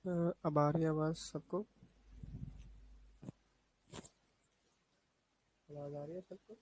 अब आ रही है आवाज़ सबको? आवाज़ आ रही है सबको?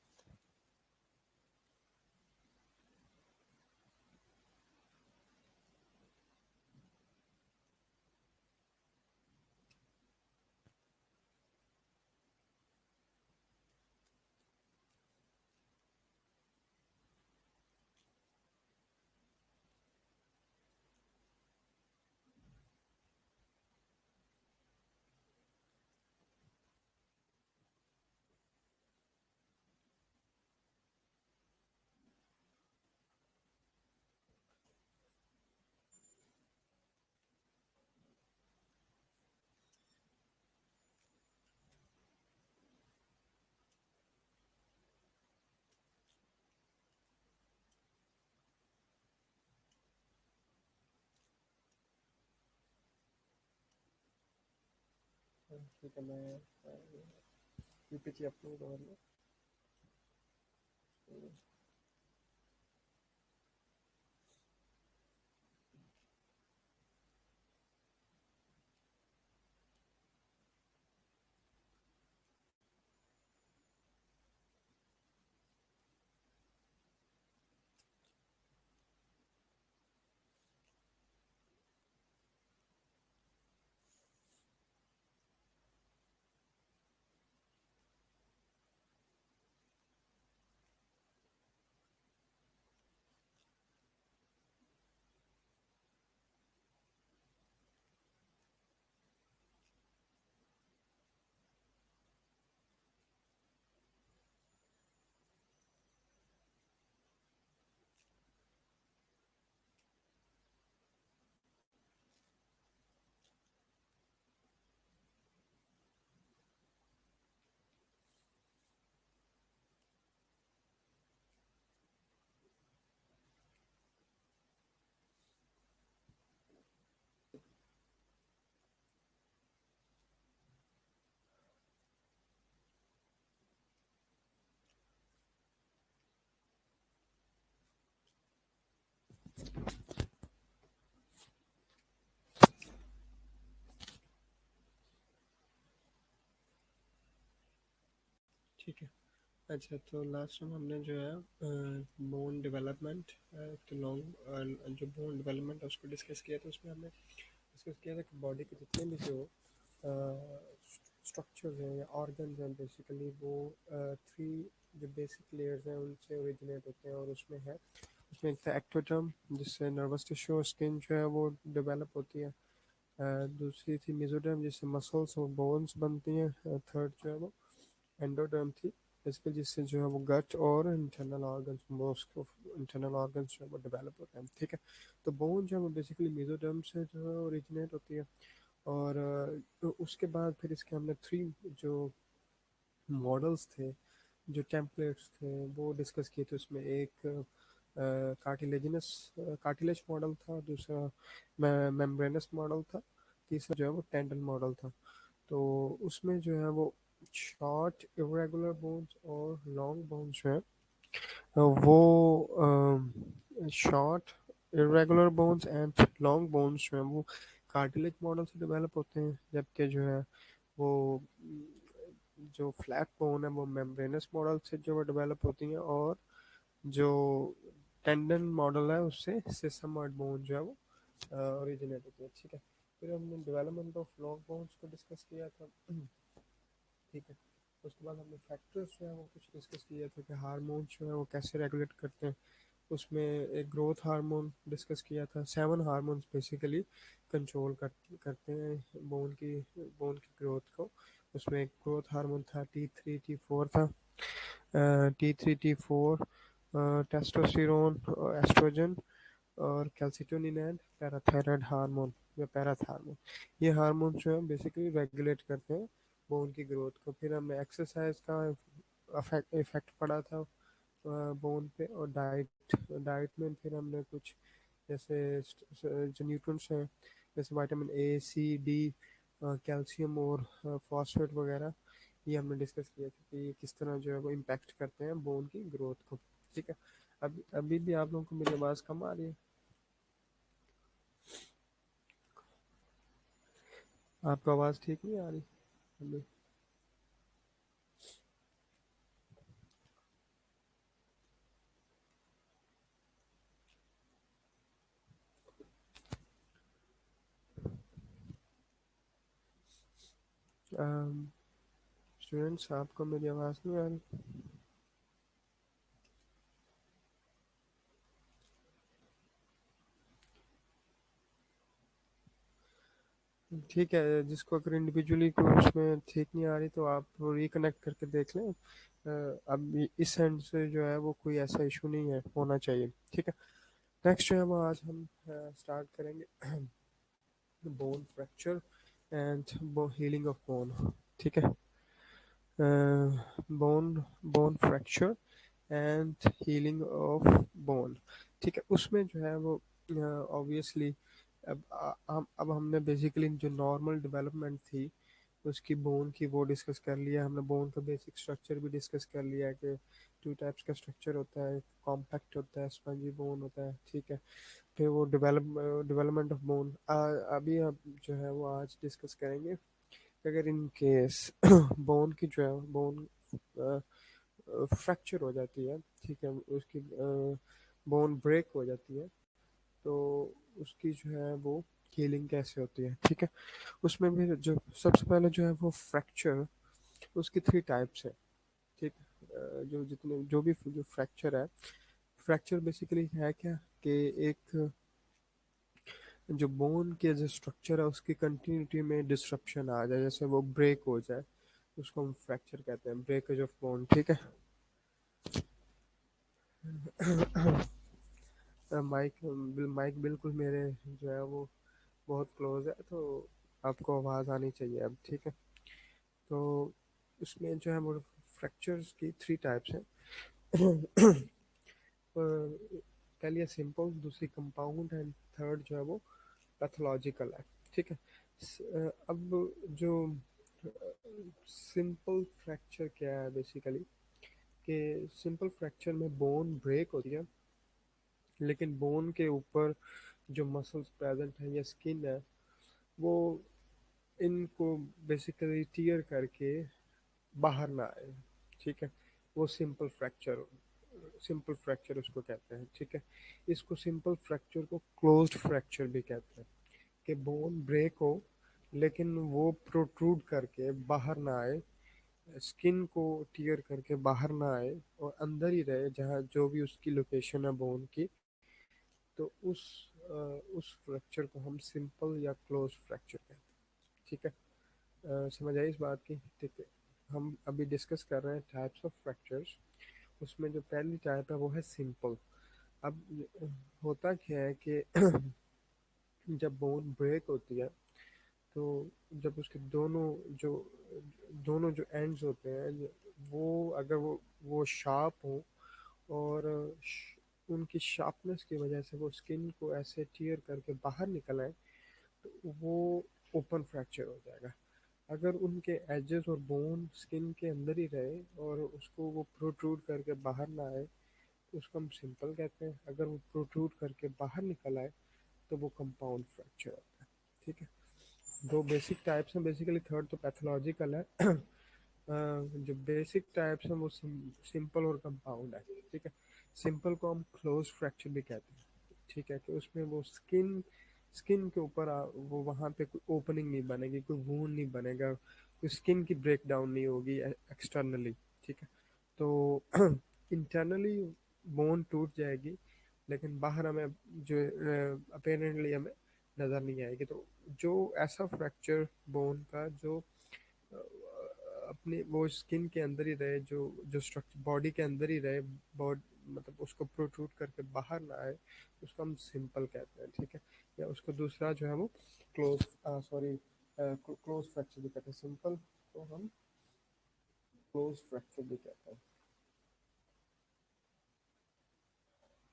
ठीक है, मैं पीपीटी अपलोड हो रही है। ठीक है। अच्छा, तो लास्ट टाइम हमने जो है बोन डेवलपमेंट, तो लॉन्ग जो बोन डेवलपमेंट है उसको डिस्कस किया था। उसमें हमने डिस्कस किया था कि बॉडी के जितने भी जो स्ट्रक्चर्स हैं या ऑर्गन्स हैं, बेसिकली वो थ्री जो बेसिक लेयर्स हैं उनसे ओरिजिनेट होते हैं। और उसमें एक था एक्टोडर्म, जिससे नर्वस टिश्यू और स्किन जो है वो डेवलप होती है। दूसरी थी मेसोडर्म, जिससे मसल्स और बोन्स बनती हैं। थर्ड जो है वो एंडोडर्म थी, बेसिकली जिससे जो है वो गट और internal organs, most of internal organs जो है वो डेवलप होते हैं। ठीक है, तो बोन जो है वो बेसिकली मेसोडर्म से जो है ओरिजिनेट होती है। और तो उसके बाद फिर इसके हमने थ्री जो मॉडल्स थे, जो टेम्पलेट्स थे, वो डिस्कस किए थे। उसमें एक कार्टिलेजिनस कार्टिलेज मॉडल था, दूसरा मेम्ब्रेनस मॉडल था, तीसरा जो है वो टेंडन मॉडल था। तो उसमें जो है वो शॉर्ट इरेगुलर बोन्स और लॉन्ग बोन्स जो है वो short irregular bones and long bones जो है वो कार्टिलेज मॉडल से डेवलप होते हैं, जबकि जो है वो जो फ्लैट बोन है वो मेम्ब्रेनस मॉडल से जो है डेवलप होती हैं। और जो टेंडन मॉडल है उससे सेसमोइड बोन जो है वो ओरिजिनेट होती है। ठीक है, फिर हमने डेवलपमेंट ऑफ लॉन्ग बोन्स को डिस्कस किया था। ठीक है, उसके बाद हमने फैक्टर्स जो है वो कुछ डिस्कस किया था कि हार्मोन्स जो है वो कैसे रेगुलेट करते हैं। उसमें एक ग्रोथ हार्मोन डिस्कस किया था। 7 हार्मोन्स बेसिकली कंट्रोल करते हैं बोन की ग्रोथ को। उसमें एक ग्रोथ हार्मोन था, T3 T4 था। T3 T4 टेस्टोस्टेरोन, एस्ट्रोजन और कैल्सिटोनिन एंड पैराथायरॉयड हार्मोन या पैराथार्मोन, ये हार्मोन जो है बेसिकली रेगुलेट करते हैं बोन की ग्रोथ को। फिर हमने एक्सरसाइज का इफेक्ट पड़ा था बोन पे। और डाइट डाइट में फिर हमने कुछ जैसे जो न्यूट्रिएंट्स हैं, जैसे vitamin A C D, calcium और फॉस्फेट वगैरह, ये हमने डिस्कस किया था कि ये किस तरह जो है वो इम्पैक्ट करते हैं बोन की ग्रोथ को। ठीक है, अभी भी आप लोगों को मेरी आवाज़ कम आ रही है? आपको आवाज़ ठीक नहीं आ रही अभी? स्टूडेंट्स, आपको मेरी आवाज़ नहीं आ रही? ठीक है, जिसको अगर इंडिविजुअली को उसमें ठीक नहीं आ रही तो आप रिकनेक्ट करके देख लें। अब इस एंड से जो है वो कोई ऐसा इशू नहीं है, होना चाहिए। ठीक है, नेक्स्ट जो है वो आज हम स्टार्ट करेंगे bone fracture and healing of bone. ठीक है, bone bone fracture and healing of bone. ठीक है, उसमें जो है वो ऑब्वियसली अब हमने बेसिकली जो नॉर्मल डेवलपमेंट थी उसकी बोन की वो डिस्कस कर लिया हमने। बोन का बेसिक स्ट्रक्चर भी डिस्कस कर लिया है कि टू टाइप्स का स्ट्रक्चर होता है, कॉम्पैक्ट होता है, स्पंजी बोन होता है। ठीक है, फिर वो डेवलपमेंट ऑफ बोन अभी हम जो है वो आज डिस्कस करेंगे कि अगर इन केस बोन की जो है बोन फ्रैक्चर हो जाती है, ठीक है, उसकी बोन ब्रेक हो जाती है, तो उसकी जो है वो हीलिंग कैसे होती है। ठीक है, उसमें भी जो सबसे पहले जो है वो फ्रैक्चर, उसकी थ्री टाइप्स है। ठीक, जो जितने जो भी जो फ्रैक्चर है, फ्रैक्चर बेसिकली है क्या कि एक जो बोन के जो स्ट्रक्चर है उसकी कंटिन्यूटी में डिस्रप्शन आ जाए, जैसे वो ब्रेक हो जाए, उसको हम फ्रैक्चर कहते हैं, ब्रेकेज ऑफ बोन। ठीक है, माइक बिल्कुल मेरे जो है वो बहुत क्लोज है, तो आपको आवाज़ आनी चाहिए अब। ठीक है, तो उसमें जो है वो फ्रैक्चर्स की थ्री टाइप्स हैं। पहली है सिंपल, दूसरी कंपाउंड एंड थर्ड जो है वो पैथोलॉजिकल है। ठीक है, अब जो सिंपल फ्रैक्चर क्या है बेसिकली, कि सिंपल फ्रैक्चर में बोन ब्रेक होती है, लेकिन बोन के ऊपर जो मसल्स प्रेजेंट है या स्किन है वो इनको बेसिकली टीयर करके बाहर ना आए। ठीक है, वो सिंपल फ्रैक्चर उसको कहते हैं। ठीक है, इसको सिंपल फ्रैक्चर को क्लोज्ड फ्रैक्चर भी कहते हैं, कि बोन ब्रेक हो लेकिन वो प्रोट्रूड करके बाहर ना आए, स्किन को टीयर करके बाहर ना आए और अंदर ही रहे जहाँ जो भी उसकी लोकेशन है बोन की, तो उस फ्रैक्चर को हम सिंपल या क्लोज फ्रैक्चर कहते हैं। ठीक है, समझ आई इस बात की? ठीक है, हम अभी डिस्कस कर रहे हैं टाइप्स ऑफ फ्रैक्चर्स। उसमें जो पहली टाइप है वो है सिंपल। अब होता क्या है कि जब बोन ब्रेक होती है तो जब उसके दोनों जो एंड्स होते हैं वो अगर वो शार्प हो और उनकी शार्पनेस की वजह से वो स्किन को ऐसे टीयर करके बाहर निकल आए, तो वो ओपन फ्रैक्चर हो जाएगा। अगर उनके एजेस और बोन स्किन के अंदर ही रहे और उसको वो प्रोट्रूड करके बाहर ना आए तो उसको हम सिंपल कहते हैं। अगर वो प्रोट्रूड करके बाहर निकल आए तो वो कंपाउंड फ्रैक्चर होता है। ठीक है, दो बेसिक टाइप्स हैं बेसिकली, थर्ड तो पैथोलॉजिकल है। जो बेसिक टाइप्स हैं वो सिंपल और कंपाउंड है। ठीक है, सिंपल को हम क्लोज फ्रैक्चर भी कहते हैं। ठीक है, कि उसमें वो स्किन के ऊपर वो वहाँ पे कोई ओपनिंग नहीं बनेगी, कोई वूंड नहीं बनेगा, कोई स्किन की ब्रेक डाउन नहीं होगी एक्सटर्नली। ठीक है, तो इंटरनली बोन टूट जाएगी लेकिन बाहर हमें जो अपेरेंटली हमें नज़र नहीं आएगी। तो जो ऐसा फ्रैक्चर बोन का जो अ, अपनी वो स्किन के अंदर ही रहे, जो जो स्ट्रक्चर बॉडी के अंदर ही रहे, बॉडी मतलब उसको प्रोट्रूड करके बाहर ना आए, उसको हम सिंपल कहते हैं। ठीक है, या उसको दूसरा जो है वो क्लोज फ्रैक्चर भी कहते हैं। सिंपल को हम क्लोज फ्रैक्चर भी कहते हैं।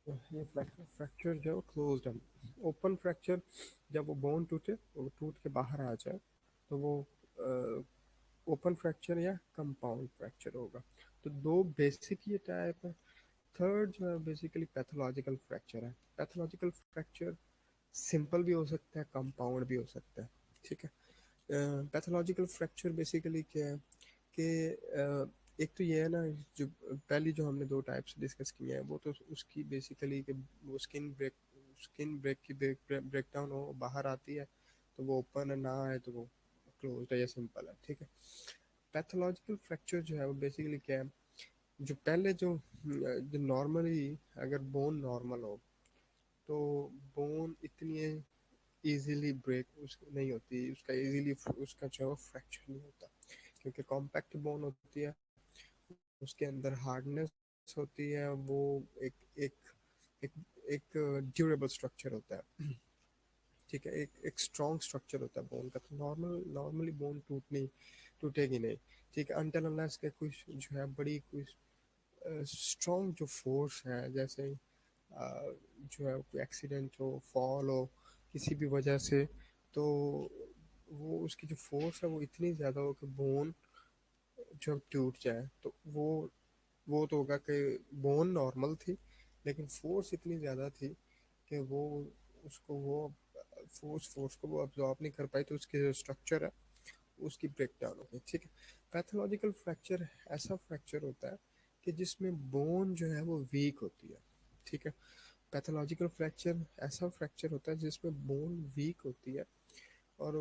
तो ये फ्रैक्चर जो है वो क्लोज्ड है। ओपन फ्रैक्चर जब वो बोन टूटे, वो टूट के बाहर आ जाए, तो वो ओपन फ्रैक्चर या कंपाउंड फ्रैक्चर होगा। तो दो बेसिक ये टाइप है। थर्ड जो है बेसिकली पैथोलॉजिकल फ्रैक्चर है। पैथोलॉजिकल फ्रैक्चर सिंपल भी हो सकता है, कंपाउंड भी हो सकता है। ठीक है, पैथोलॉजिकल फ्रैक्चर बेसिकली क्या है कि एक तो ये है ना, जो पहली जो हमने दो टाइप्स डिस्कस किए हैं वो तो उसकी बेसिकली कि वो स्किन ब्रेक की ब्रेक डाउन हो बाहर आती है, तो वो ओपन है, ना आए तो वो क्लोज है, ये सिंपल है, ठीक है। पैथोलॉजिकल फ्रैक्चर जो है वो बेसिकली क्या है, जो पहले जो नॉर्मली अगर बोन नॉर्मल हो तो बोन इतनी इजीली ब्रेक उस नहीं होती, उसका इजीली उसका जो फ्रैक्चर नहीं होता, क्योंकि कॉम्पैक्ट बोन होती है, उसके अंदर हार्डनेस होती है, वो एक एक एक एक ड्यूरेबल स्ट्रक्चर होता है, ठीक है, एक एक स्ट्रॉन्ग स्ट्रक्चर होता है बोन का, तो नॉर्मली बोन टूटेगी नहीं, ठीक है, अनटिल अनलेस के कुछ जो है बड़ी कुछ स्ट्रॉन्ग जो फोर्स है, जैसे जो है कोई एक्सीडेंट हो, फॉल हो किसी भी वजह से, तो वो उसकी जो फोर्स है वो इतनी ज़्यादा हो कि बोन जब टूट जाए, तो वो तो होगा कि बोन नॉर्मल थी लेकिन फोर्स इतनी ज़्यादा थी कि वो उसको वो फोर्स को वो अब्जॉर्ब नहीं कर पाई, तो उसकी जो स्ट्रक्चर है उसकी ब्रेक डाउन हो गई, ठीक है। पैथोलॉजिकल फ्रैक्चर ऐसा फ्रैक्चर होता है कि जिसमें बोन जो है वो वीक होती है, ठीक है। पैथोलॉजिकल फ्रैक्चर ऐसा फ्रैक्चर होता है जिसमें बोन वीक होती है, और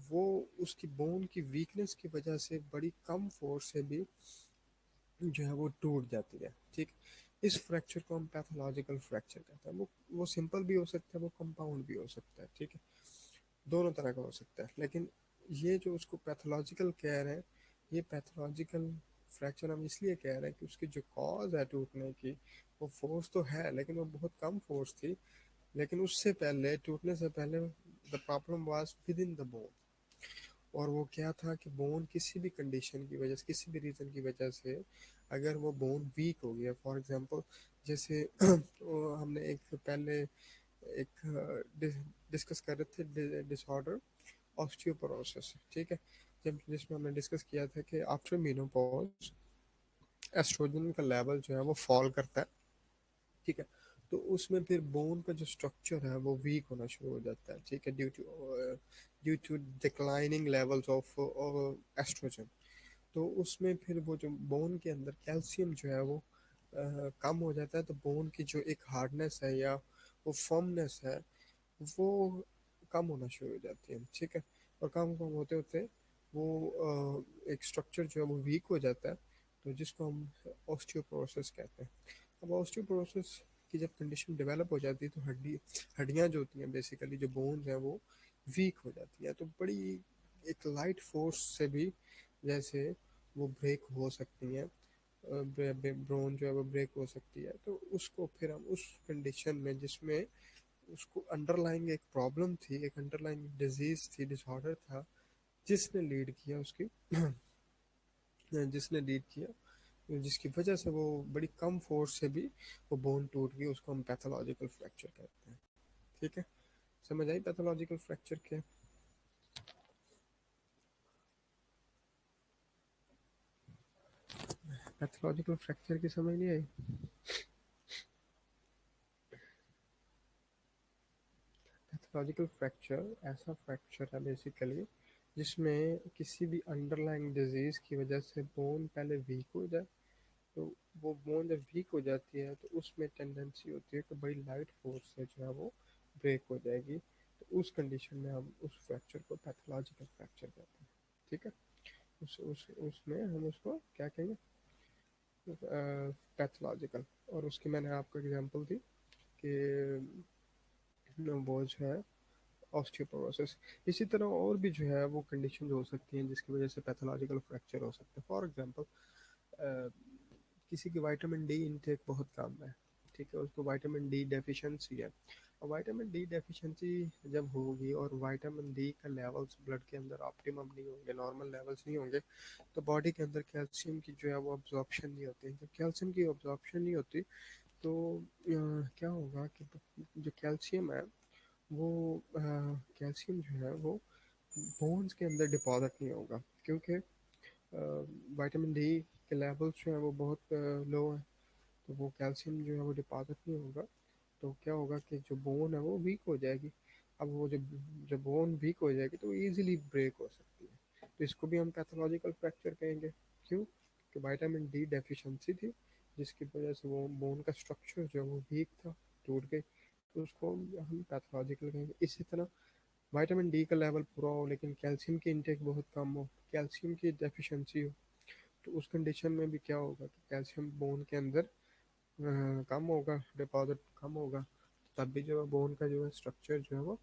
वो उसकी बोन की वीकनेस की वजह से बड़ी कम फोर्स से भी जो है वो टूट जाती है, ठीक। इस फ्रैक्चर को हम पैथोलॉजिकल फ्रैक्चर कहते हैं। वो सिंपल भी हो सकता है, वो कंपाउंड भी हो सकता है, ठीक है, दोनों तरह का हो सकता है, लेकिन ये जो उसको पैथोलॉजिकल कह रहे हैं, ये पैथोलॉजिकल फ्रैक्चर हम इसलिए कह रहे हैं कि उसकी जो कॉज है टूटने की, वो फोर्स तो है लेकिन वो बहुत कम फोर्स थी, लेकिन उससे पहले टूटने से पहले the problem was with in the bone, और वो क्या था कि बोन किसी भी कंडीशन की वजह से, किसी भी रीज़न की वजह से अगर वो बोन वीक हो गया, फॉर एग्जांपल जैसे वो हमने एक पहले एक डिस्कस कर रहे थे डिसऑर्डर ऑस्टियोपोरोसिस, ठीक है, जब जिसमें हमने डिस्कस किया था कि आफ्टर मेनोपॉज एस्ट्रोजन का लेवल जो है वो फॉल करता है, ठीक है, तो उसमें फिर बोन का जो स्ट्रक्चर है वो वीक होना शुरू हो जाता है, ठीक है, due to declining levels of estrogen, तो उसमें फिर वो जो बोन के अंदर कैल्शियम जो है वो कम हो जाता है, तो बोन की जो एक हार्डनेस है या वो फर्मनेस है वो कम होना शुरू हो जाती है, ठीक है, और कम कम होते होते वो एक स्ट्रक्चर जो है वो वीक हो जाता है, तो जिसको हम ऑस्टियोपोरोसिस कहते हैं। अब ऑस्टियोपोरोसिस की जब कंडीशन डेवलप हो जाती है तो हड्डियाँ जो होती हैं बेसिकली जो बोन्स हैं वो वीक हो जाती है, तो बड़ी एक लाइट फोर्स से भी जैसे वो ब्रेक हो सकती हैं, ब्रोन जो है वो ब्रेक हो सकती है, तो उसको फिर हम उस कंडीशन में जिसमें उसको अंडरलाइंग एक प्रॉब्लम थी, एक अंडरलाइंग डिजीज थी, डिसऑर्डर था, जिसने लीड किया उसकी जिसने लीड किया जिसकी वजह से वो बड़ी कम फोर्स से भी वो बोन टूट गई, उसको हम पैथोलॉजिकल फ्रैक्चर कहते हैं, ठीक है। समझ आई पैथोलॉजिकल फ्रैक्चर क्या है? पैथोलॉजिकल फ्रैक्चर की समझ नहीं आई? पैथोलॉजिकल फ्रैक्चर ऐसा फ्रैक्चर है बेसिकली जिसमें किसी भी अंडरलाइंग डिजीज की वजह से बोन पहले वीक हो जाए, तो वो बोन जब वीक हो जाती है तो उसमें टेंडेंसी होती है कि बड़ी लाइट फोर्स से जो है वो ब्रेक हो जाएगी, तो उस कंडीशन में हम उस फ्रैक्चर को पैथोलॉजिकल फ्रैक्चर कहते हैं, ठीक है। उसमें हम उसको क्या कहेंगे, पैथोलॉजिकल। और उसकी मैंने आपको एग्जांपल दी कि वो जो है ऑस्टियोपोरोसिस। इसी तरह और भी जो है वो कंडीशन हो सकती हैं जिसकी वजह से पैथोलॉजिकल फ्रैक्चर हो सकता है, फॉर एग्जांपल किसी की विटामिन डी इनटेक बहुत कम है, ठीक है, उसको विटामिन डी डेफिशिएंसी है, और विटामिन डी डेफिशिएंसी जब होगी और विटामिन डी का लेवल्स ब्लड के अंदर ऑप्टिमम नहीं होंगे, नॉर्मल लेवल्स नहीं होंगे, तो बॉडी के अंदर कैल्शियम की जो है वो अब्जॉर्प्शन नहीं होती, जब कैल्शियम की अब्जॉर्प्शन नहीं होती तो क्या होगा कि जो कैल्शियम है वो कैल्शियम जो है वो बोन्स के अंदर डिपॉजिट नहीं होगा, क्योंकि विटामिन डी के लेवल्स जो है वो बहुत लो है, तो वो कैल्शियम जो है वो डिपॉजिट नहीं होगा, तो क्या होगा कि जो बोन है वो वीक हो जाएगी, अब वो जब जब बोन वीक हो जाएगी तो इजीली ब्रेक हो सकती है, तो इसको भी हम पैथोलॉजिकल फ्रैक्चर कहेंगे। क्यों? कि विटामिन डी डेफिशिएंसी थी, जिसकी वजह से वो बोन का स्ट्रक्चर जो है वो वीक था, टूट गई, तो उसको हम पैथोलॉजिकल कहेंगे। इसी तरह विटामिन डी का लेवल पूरा हो लेकिन कैल्शियम की इंटेक बहुत कम हो, कैल्शियम की डेफिशिएंसी हो, तो उस कंडीशन में भी क्या होगा कि कैल्शियम बोन के अंदर कम होगा, डिपॉजिट कम होगा, तब भी जो है बोन का जो है स्ट्रक्चर जो है वो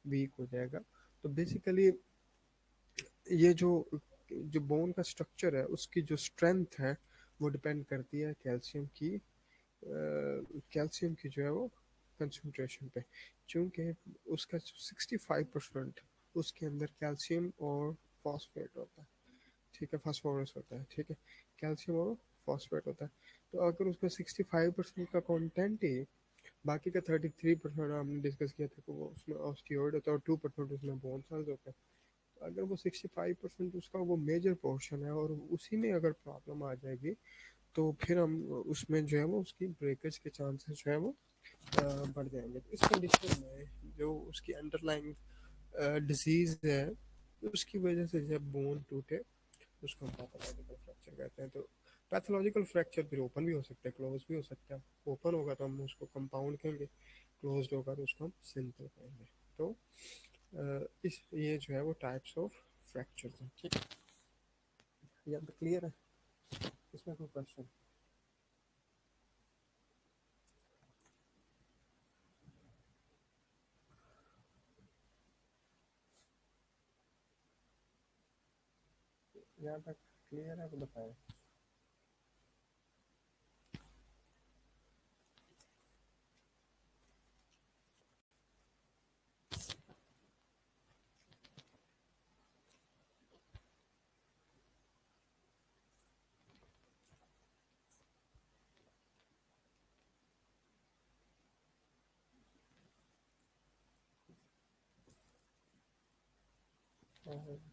वीक हो जाएगा। तो बेसिकली ये जो जो बोन का स्ट्रक्चर है उसकी जो स्ट्रेंथ है वो डिपेंड करती है कैल्शियम की जो है वो कंसंट्रेशन पे। चूँकि उसका 65% उसके अंदर कैल्शियम और फॉस्फेट होता है, ठीक है, फास्फोरस होता है, ठीक है, कैल्शियम और फॉस्फेट होता है। तो अगर उसका 65% का कंटेंट ही, बाकी का 33% हमने डिस्कस किया था कि वो उसमें ऑस्टियोइड होता है और 2% उसमें बोन सेल्स होते हैं। तो अगर वो 65% उसका वो मेजर पोर्शन है और उसी में अगर प्रॉब्लम आ जाएगी तो फिर हम उसमें जो है वो उसकी ब्रेकेज के चांसेस जो है वो बढ़ जाएंगे। तो इस कंडीशन में जो उसकी अंडरलाइंग डिजीज है उसकी वजह से जब बोन टूटे उसको हम पैथोलॉजिकल फ्रैक्चर कहते हैं। तो पैथोलॉजिकल फ्रैक्चर फिर ओपन भी हो सकता है, क्लोज भी हो सकता है। ओपन होगा तो हम उसको कंपाउंड कहेंगे, क्लोज होगा तो उसको हम सिंपल कहेंगे। तो इस ये जो है वो टाइप्स ऑफ फ्रैक्चर हैं, ठीक है, यहाँ पे क्लियर है? इसमें कोई क्वेश्चन? यहाँ तक क्लियर है तो बताएं।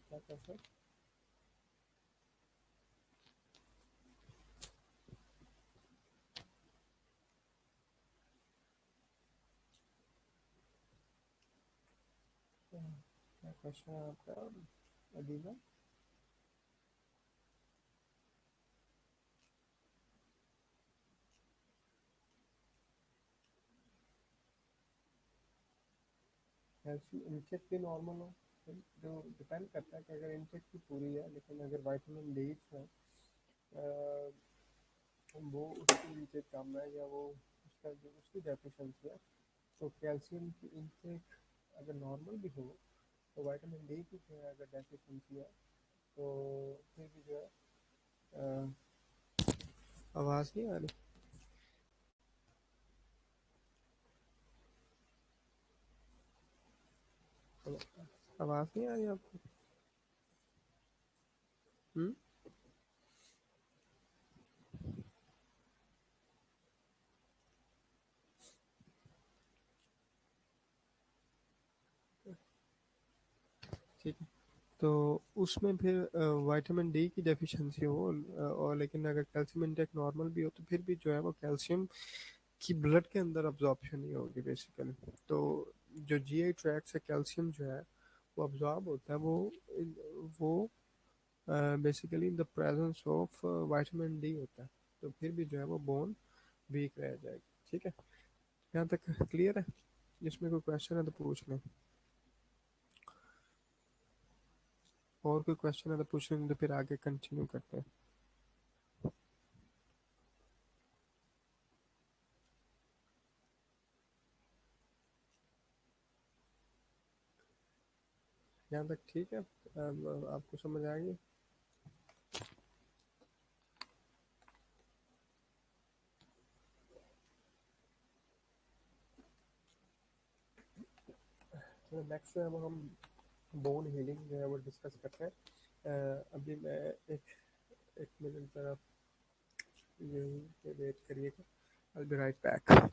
क्या क्वेश्चन? क्या क्वेश्चन है आपका अदीबा? कैल्शियम इनटेक भी नॉर्मल हो, जो डिपेंड करता है कि अगर इनटेक भी पूरी है लेकिन अगर विटामिन डी है वो उसकी इनटेक कम है या वो उसका जो उसकी डेफिशिएंसी है, तो कैल्शियम की इनटेक अगर नॉर्मल भी हो तो विटामिन डी की जो है अगर डेफिशिएंसी है तो फिर भी जो है आवाज़ नहीं आ रही? आवाज़ नहीं आ रही आपको? हम्म? ठीक है, तो उसमें फिर विटामिन डी की डेफिशिएंसी हो और लेकिन अगर कैल्शियम इंटेक नॉर्मल भी हो तो फिर भी जो है वो कैल्शियम की ब्लड के अंदर अब्जॉर्प्शन नहीं होगी बेसिकली। तो जो जीआई ट्रैक्ट से कैल्शियम जो है वो अब्जॉर्ब होता है, वो basically in the presence of vitamin D होता है, तो फिर भी जो है वो बोन वीक रह जाएगी। ठीक है, यहाँ तक क्लियर है? इसमें कोई क्वेश्चन है तो पूछ लें, और कोई क्वेश्चन है तो पूछ लें, तो फिर आगे कंटिन्यू करते हैं। यहाँ तक ठीक है? आपको समझ आएगी? तो नेक्स्ट जो है वो हम बोन हीलिंग जो है वो डिस्कस करते हैं। अभी मैं एक एक मिनट ज़रा यहीं पे वेट करिएगा, I will be right back.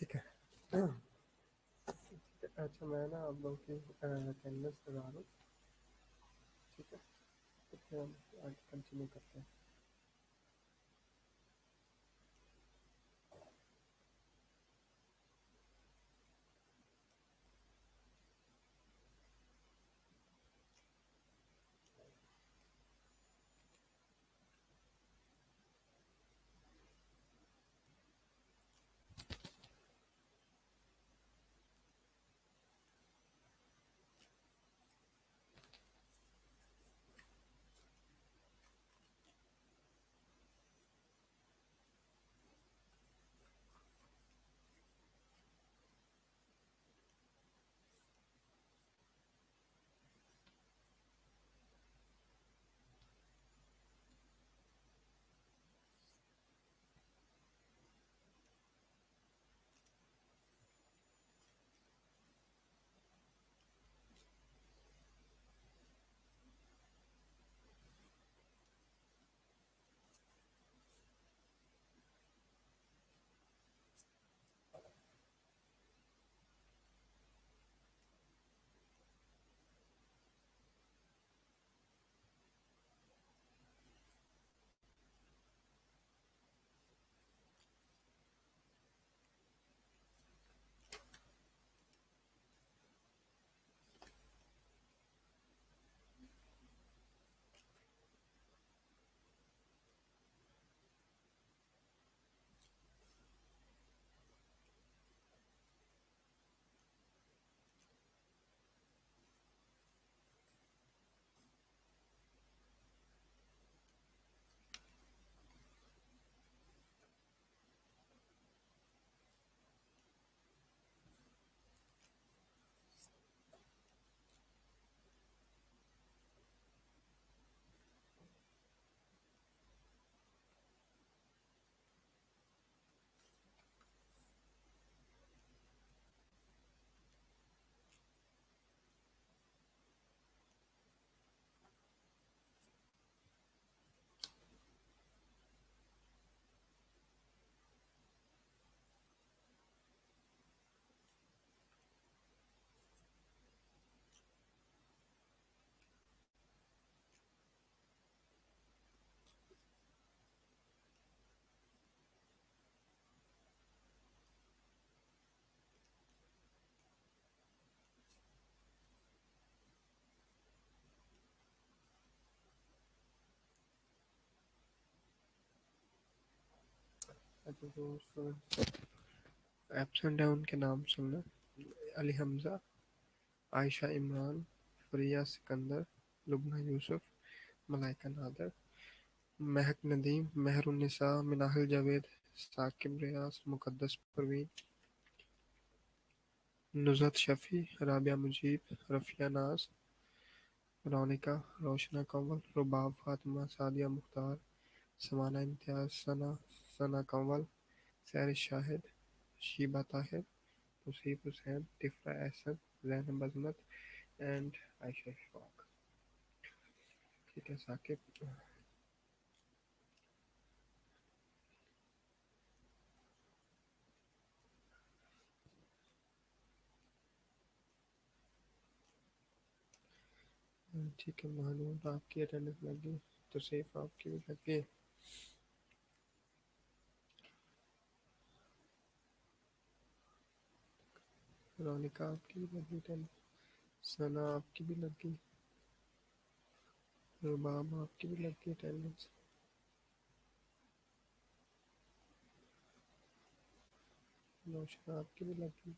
ठीक है। अच्छा, मैं ना आप लोगों की अटेंडेंस लगा रहा हूँ। ठीक है, तो फिर हम आगे कंटिन्यू करते हैं। अच्छा, तो एब्सेंट है उनके नाम सुनना। अली हमजा, आयशा इमरान, फरिया सिकंदर, लुबना यूसुफ, मलाइका नादर, महक नदीम, मेहरुन्निसा, मिनाहल जावेद, साकिब रियाज, मुकद्दस परवीन, नुज़हत शफ़ी, राबिया मुजीब, रफ़िया नाज, रोनिका, रोशना कंवल, रुबाब फातिमा, सादिया मुख्तार, समाना इम्तियाज, सना, सना कंवल, सैर शाहिद, शीबा ताहिर, तौसीफ हुसैन, तिफरा एहसन, ज़ैनब अज़मत एंड आयशा इशफाक। ठीक है साकिब। ठीक है महानूर, आपकी अटेंडेंस लग गई। तौसीफ आपकी भी लग गई। रोनिका आपकी भी लग गई अटेंडेंस। सना आपकी भी लग गई। रुबाब आपकी भी लग गई अटेंडेंस। रोशना आपकी भी लग गई।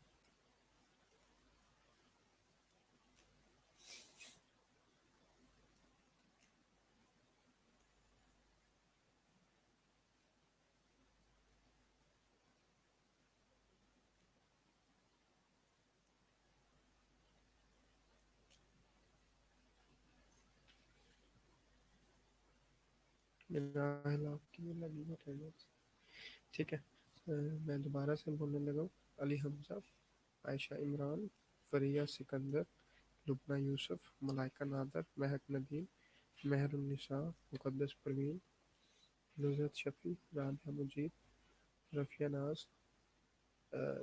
मिनाहिल आपकी भी लग गई अटेंडेंस। ठीक है। मैं दोबारा से बोलने लगा हूँ। अली हमजा, आयशा इमरान, फरिया सिकंदर, लुबना यूसुफ, मलाइका नादर, महक नदीम, मेहरुन्निसा, मुकद्दस परवीन, नुज़हत शफ़ी, राबिया मुजीब, रफ़िया नाज,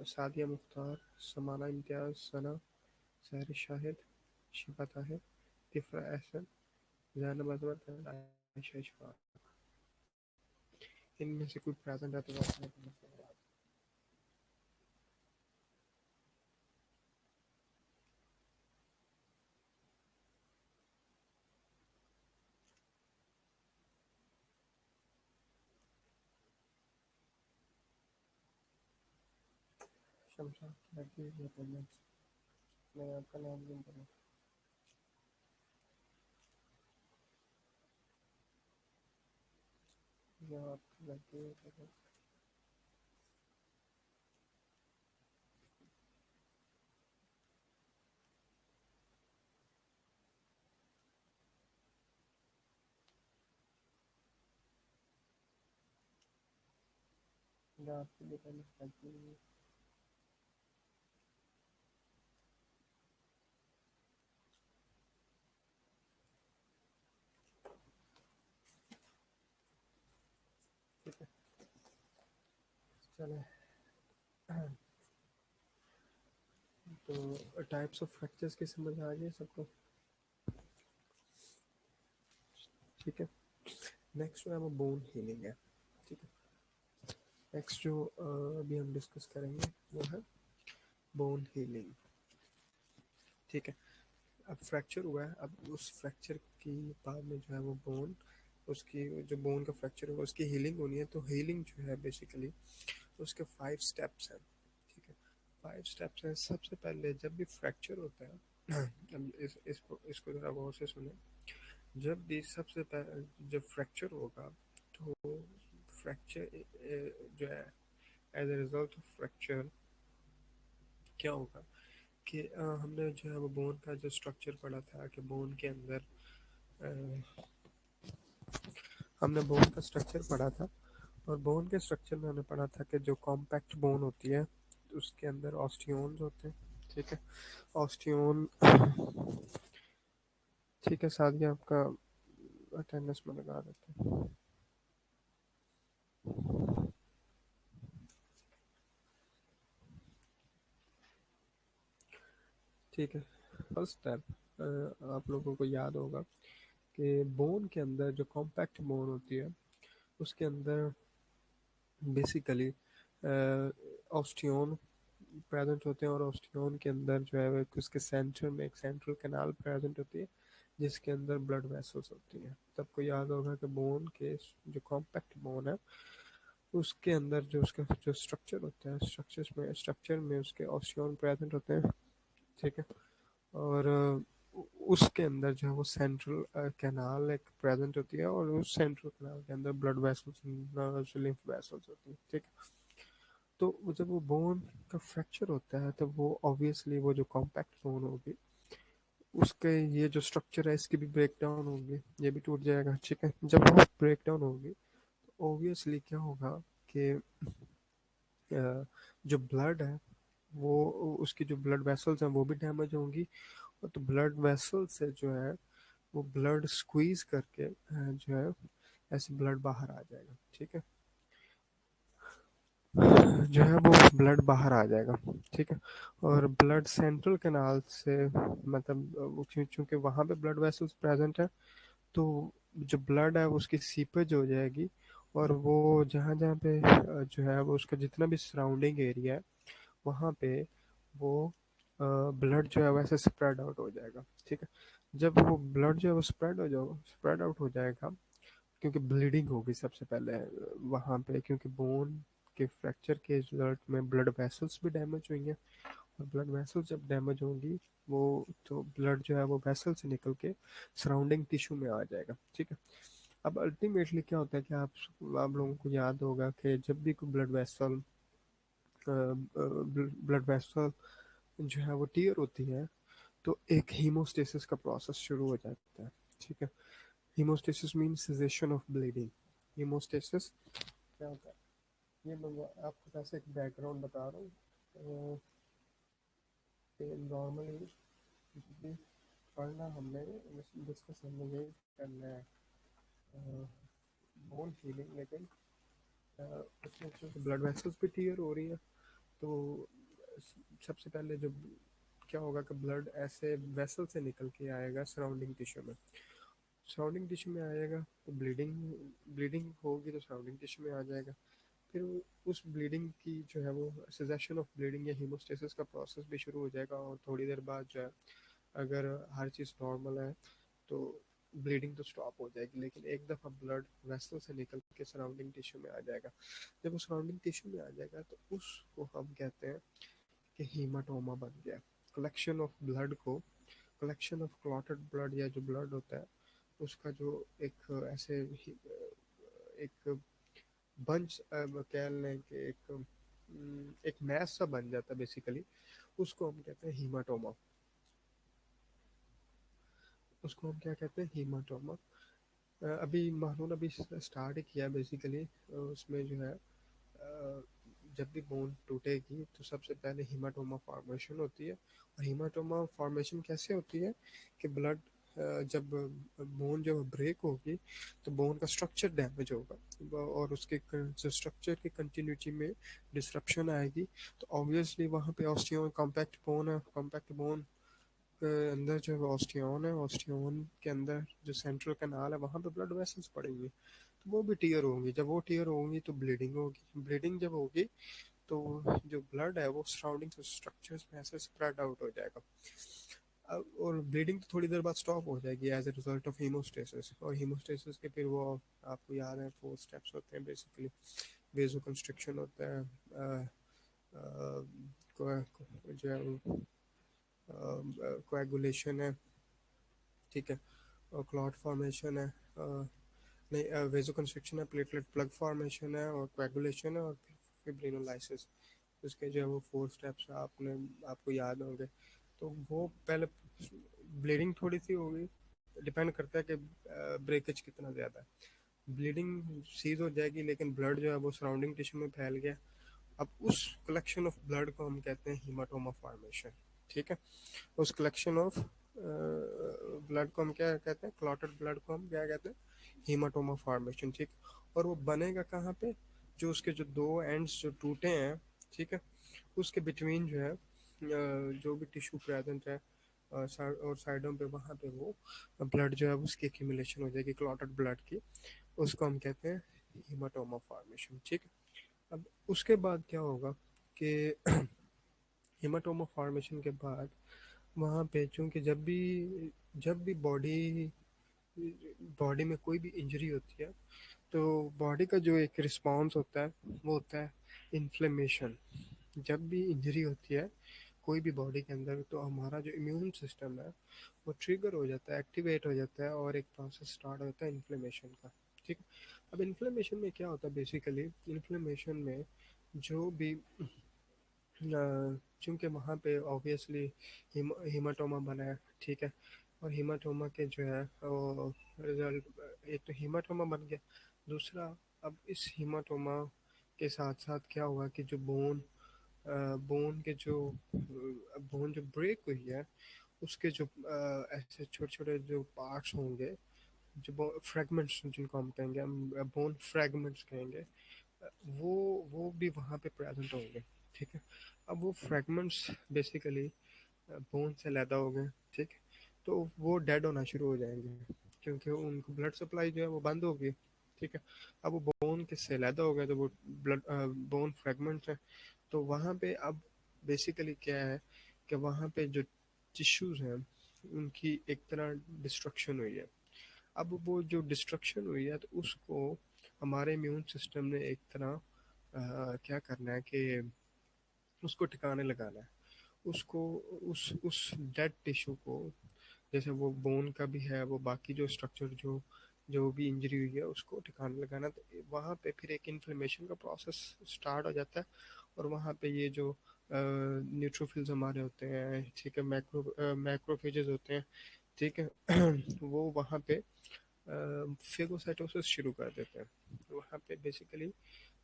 सादिया मुख्तार, समाना इम्तियाज़, सना, सहर शाहिद, शिफा ताहिर, तिफरा एहसन, जैनब अजमत एंड आयशा इशफाक। इनमें से कोई प्रेजेंट है तो वो अपने को बताओ। शमशाद की लड़की है अटेंडेंस। मैं आपका नाम नहीं करूँ। यह आपकी लड़की है अटेंडेंस। यह आपकी अटेंडेंस लड़की है। ठीक है, चले। तो टाइप्स ऑफ फ्रैक्चर्स की समझ आ गई सबको। ठीक है, नेक्स्ट जो है वो बोन हीलिंग है। ठीक है, नेक्स्ट जो अभी हम डिस्कस करेंगे वो है बोन हीलिंग। ठीक है, अब फ्रैक्चर हुआ है, अब उस फ्रैक्चर की बाद में जो है वो बोन, उसकी जो बोन का फ्रैक्चर होगा उसकी हीलिंग होनी है। तो हीलिंग जो है बेसिकली उसके 5 स्टेप्स हैं। ठीक है, 5 स्टेप्स हैं। सबसे पहले जब भी फ्रैक्चर होता है अब इसको ज़रा गौर से सुने। जब भी सबसे पहले जब फ्रैक्चर होगा तो फ्रैक्चर जो है as a result of fracture क्या होगा कि हमने जो है वो बोन का जो स्ट्रक्चर पढ़ा था कि बोन के अंदर अ, हमने बोन का स्ट्रक्चर पढ़ा था। और बोन के स्ट्रक्चर में हमने पढ़ा था कि जो कॉम्पैक्ट बोन होती है उसके अंदर ऑस्टियोन्स होते हैं। ठीक है, ऑस्टियोन। ठीक है, साथ ही आपका अटेंडेंस में लगा देते हैं। ठीक है, फर्स्ट स्टेप आप लोगों को याद होगा कि बोन के अंदर जो कॉम्पैक्ट बोन होती है उसके अंदर बेसिकली ऑस्टियोन प्रेजेंट होते हैं। और ऑस्टियोन के अंदर जो है वो उसके सेंटर में एक सेंट्रल कैनाल प्रेजेंट होती है जिसके अंदर ब्लड वेसल्स होती हैं। सबको याद होगा कि बोन के जो कॉम्पैक्ट बोन है उसके अंदर जो उसका जो स्ट्रक्चर होता है स्ट्रक्चर में उसके ऑस्टियोन प्रेजेंट होते हैं। ठीक है, और उसके अंदर जो है वो सेंट्रल कैनाल एक प्रेजेंट होती है और उस सेंट्रल कैनाल के अंदर blood vessels, nerves, lymph vessels होती है। ठीक है, तो जब वो बोन का फ्रैक्चर होता है तो वो ऑब्वियसली वो जो कॉम्पैक्ट बोन होगी उसके ये जो स्ट्रक्चर है इसकी भी ब्रेक डाउन होगी, ये भी टूट जाएगा। ठीक है, जब वो ब्रेक डाउन होगी तो ऑब्वियसली क्या होगा कि जो ब्लड है वो उसकी जो ब्लड वेसल्स हैं वो भी डैमेज होंगी। और तो ब्लड वेसल से जो है वो ब्लड स्क्वीज करके जो है ऐसे ब्लड बाहर आ जाएगा। ठीक है, जो है वो ब्लड बाहर आ जाएगा। ठीक है, और ब्लड सेंट्रल कैनाल से मतलब चूंकि वहाँ पे ब्लड वेसल्स प्रेजेंट है तो जो ब्लड है वो उसकी सीपेज हो जाएगी। और वो जहाँ जहाँ पे जो है वो उसका जितना भी सराउंडिंग एरिया है वहाँ पे वो ब्लड जो है वैसे स्प्रेड आउट हो जाएगा। ठीक है, जब वो ब्लड जो है वो स्प्रेड आउट हो जाएगा क्योंकि ब्लीडिंग होगी सबसे पहले वहाँ पे, क्योंकि बोन के फ्रैक्चर के रिजल्ट में ब्लड वेसल्स भी डैमेज हुई हैं। और ब्लड वेसल्स जब डैमेज होंगी वो तो ब्लड जो है वो वेसल से निकल के सराउंडिंग टिश्यू में आ जाएगा। ठीक है, अब अल्टीमेटली क्या होता है कि आप लोगों को याद होगा कि जब भी कोई ब्लड वेसल जो है वो टीयर होती है तो एक हीमोस्टेसिस का प्रोसेस शुरू हो जाता है। ठीक है, haemostasis means cessation of bleeding. Haemostasis क्या होता है ये मैं आपको वैसे एक बैकग्राउंड बता रहा हूँ कि नॉर्मली पढ़ना हमने डिस्कस हमने यही करना है बोन हीलिंग। लेकिन उसमें जो ब्लड वेसल्स भी टीयर हो रही है तो सबसे पहले जो क्या होगा कि ब्लड ऐसे वेसल से निकल के आएगा सराउंडिंग टिश्यू में। सराउंडिंग टिश्यू में आएगा तो ब्लीडिंग ब्लीडिंग होगी तो सराउंडिंग टिश्यू में आ जाएगा। फिर उस ब्लीडिंग की जो है वो सेसेशन ऑफ ब्लीडिंग या हीमोस्टेसिस का प्रोसेस भी शुरू हो जाएगा, और थोड़ी देर बाद जो है अगर हर चीज़ नॉर्मल है तो ब्लीडिंग तो स्टॉप हो जाएगी, लेकिन एक दफ़ा ब्लड वेसल से निकल के सराउंडिंग टिश्यू में आ जाएगा। जब वो सराउंडिंग टिश्यू में आ जाएगा तो उसको हम कहते हैं कि हीमाटोमा बन गया। कलेक्शन ऑफ ब्लड को, कलेक्शन ऑफ क्लॉटेड ब्लड या जो ब्लड होता है उसका जो एक ऐसे एक बंच कह लें कि एक मैस सा बन जाता है बेसिकली, उसको हम कहते हैं हीमाटोमा। उसको हम क्या कहते हैं, हीमाटोमा। अभी मानून अभी स्टार्ट ही किया बेसिकली। उसमें जो है जब भी बोन टूटेगी तो सबसे पहले हीमाटोमा फॉर्मेशन होती है। और हीमाटोमा फॉर्मेशन कैसे होती है कि ब्लड जब बोन जब ब्रेक होगी तो बोन का स्ट्रक्चर डैमेज होगा और उसके जो स्ट्रक्चर की कंटिन्यूटी में डिसरप्शन आएगी। तो ऑब्वियसली वहाँ पे ऑस्टियो कॉम्पैक्ट बोन है, कॉम्पैक्ट बोन के अंदर जो ऑस्टियोन है, ऑस्टियोन के अंदर जो सेंट्रल कैनाल है वहाँ पे ब्लड वेसल्स पड़ेंगी, तो वो भी टीयर होंगी। जब वो टीयर होंगी तो ब्लीडिंग होगी। ब्लीडिंग जब होगी तो जो ब्लड है वो सराउंडिंग स्ट्रक्चर्स में ऐसे स्प्रेड आउट हो जाएगा। और ब्लीडिंग तो थोड़ी देर बाद स्टॉप हो जाएगी as a result of haemostasis. और हीमोस्टेसिस के फिर वो आपको याद है 4 स्टेप्स होते हैं बेसिकली। वेजो कंस्ट्रिक्शन होता है, जो है कोएगुलेशन है, ठीक है, और क्लॉट फॉर्मेशन है, नहीं वेजो कंस्ट्रिक्शन है, प्लेटलेट प्लग फॉर्मेशन है, और कोएगुलेशन है, और फिर फिब्रिनोलाइसिस। उसके जो है वो 4 स्टेप्स आपने आपको याद होंगे। तो वो पहले ब्लीडिंग थोड़ी सी होगी, डिपेंड करता है कि ब्रेकेज कितना ज़्यादा है। ब्लीडिंग सीज हो जाएगी लेकिन ब्लड जो है वो सराउंडिंग टिश्यू में फैल गया। अब उस कलेक्शन ऑफ ब्लड को हम कहते हैं हीमाटोमा फॉर्मेशन, ठीक है। उस कलेक्शन ऑफ ब्लड को हम क्या कहते हैं, क्लॉटेड ब्लड को हम क्या कहते हैं, हीमाटोमा फॉर्मेशन, ठीक। और वो बनेगा कहाँ पे, जो उसके जो दो एंड्स जो टूटे हैं, ठीक है, उसके बिटवीन जो है जो भी टिश्यू प्रेजेंट है और साइडों पे, वहाँ पे वो ब्लड जो है उसकी एक्यूमुलेशन हो जाएगी क्लॉटेड ब्लड की। उसको हम कहते हैं हीमाटोमा फॉर्मेशन, ठीक। अब उसके बाद क्या होगा कि हीमाटोमा फॉर्मेशन के बाद वहाँ पे चूँकि जब भी बॉडी बॉडी में कोई भी इंजरी होती है तो बॉडी का जो एक रिस्पांस होता है वो होता है इन्फ्लेमेशन। जब भी इंजरी होती है कोई भी बॉडी के अंदर तो हमारा जो इम्यून सिस्टम है वो ट्रिगर हो जाता है, एक्टिवेट हो जाता है, और एक प्रोसेस स्टार्ट होता है इन्फ्लेमेशन का, ठीक है। अब इन्फ्लेमेशन में क्या होता है बेसिकली, इन्फ्लेमेशन में जो भी चूँकि वहाँ पे ऑब्वियसली हीमाटोमा बना है, ठीक है। और हीमाटोमा के जो है वो रिजल्ट, एक तो हीमाटोमा बन गया, दूसरा अब इस हीमाटोमा के साथ साथ क्या हुआ कि जो बोन के जो बोन जो ब्रेक हुई है उसके जो ऐसे छोटे छोटे जो पार्ट्स होंगे, जो फ्रेगमेंट्स जिनको हम कहेंगे, हम बोन फ्रेगमेंट्स कहेंगे, वो वो भी वहाँ पे प्रेजेंट होंगे, ठीक है। अब वो फ्रेगमेंट्स बेसिकली बोन से लैदा हो गए, ठीक। तो वो डेड होना शुरू हो जाएंगे क्योंकि उनको ब्लड सप्लाई जो है वो बंद होगी, ठीक है। अब वो बोन किससे लैदा हो गए तो वो ब्लड बोन फ्रेगमेंट्स हैं। तो वहाँ पे अब बेसिकली क्या है कि वहाँ पे जो टिश्यूज़ हैं उनकी एक तरह डिस्ट्रक्शन हुई है। अब वो जो डिस्ट्रक्शन हुई है तो उसको हमारे इम्यून सिस्टम ने एक तरह क्या करना है कि उसको ठिकाने लगाना है। उसको उस डेड टिश्यू को, जैसे वो बोन का भी है, वो बाकी जो स्ट्रक्चर जो जो भी इंजरी हुई है उसको ठिकाने लगाना, तो वहाँ पे फिर एक इन्फ्लेमेशन का प्रोसेस स्टार्ट हो जाता है। और वहाँ पे ये जो न्यूट्रोफिल्स हमारे होते हैं, ठीक है, मैक्रोफेजेस होते हैं, ठीक है, वो वहाँ पे फेगोसाइटोसिस शुरू कर देते हैं। वहाँ पे बेसिकली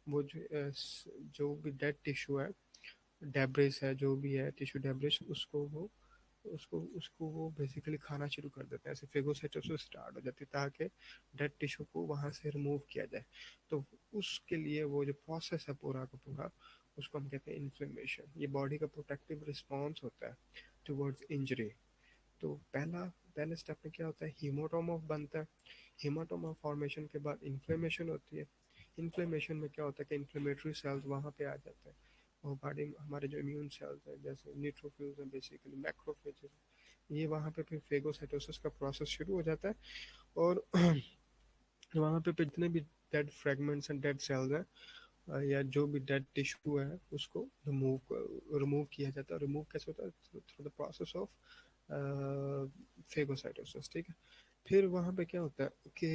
वो जो भी डेड टिश्यू है, डेब्रिस है, जो भी है टिश्यू डेब्रिस, उसको उसको वो बेसिकली खाना शुरू कर देते हैं। ऐसे फेगोसाइटोसिस स्टार्ट हो जाती है ताकि डेड टिश्यू को वहाँ से रिमूव किया जाए। तो उसके लिए वो जो प्रोसेस है पूरा का पूरा उसको हम कहते हैं इन्फ्लेमेशन। ये बॉडी का प्रोटेक्टिव रिस्पॉन्स होता है टुवर्ड्स इंजरी। तो पहले स्टेप में क्या होता है, हीमोटोमा बनता है। हीमाटोमा फॉर्मेशन के बाद इन्फ्लेमेशन होती है। इन्फ्लेमेशन में क्या होता है कि इन्फ्लेमेटरी सेल्स वहाँ पे आ जाते हैं, और बॉडी में हमारे जो इम्यून सेल्स हैं जैसे न्यूट्रोफिल्स हैं, बेसिकली मैक्रोफेजेस, ये वहाँ पे फिर फेगोसाइटोसिस का प्रोसेस शुरू हो जाता है। और वहाँ पे जितने भी dead fragments and dead cells हैं, या जो भी डेड टिश्यू है उसको रिमूव किया जाता है। रिमूव कैसे होता है, through the process of phagocytosis. ठीक है। फिर वहाँ पे क्या होता है कि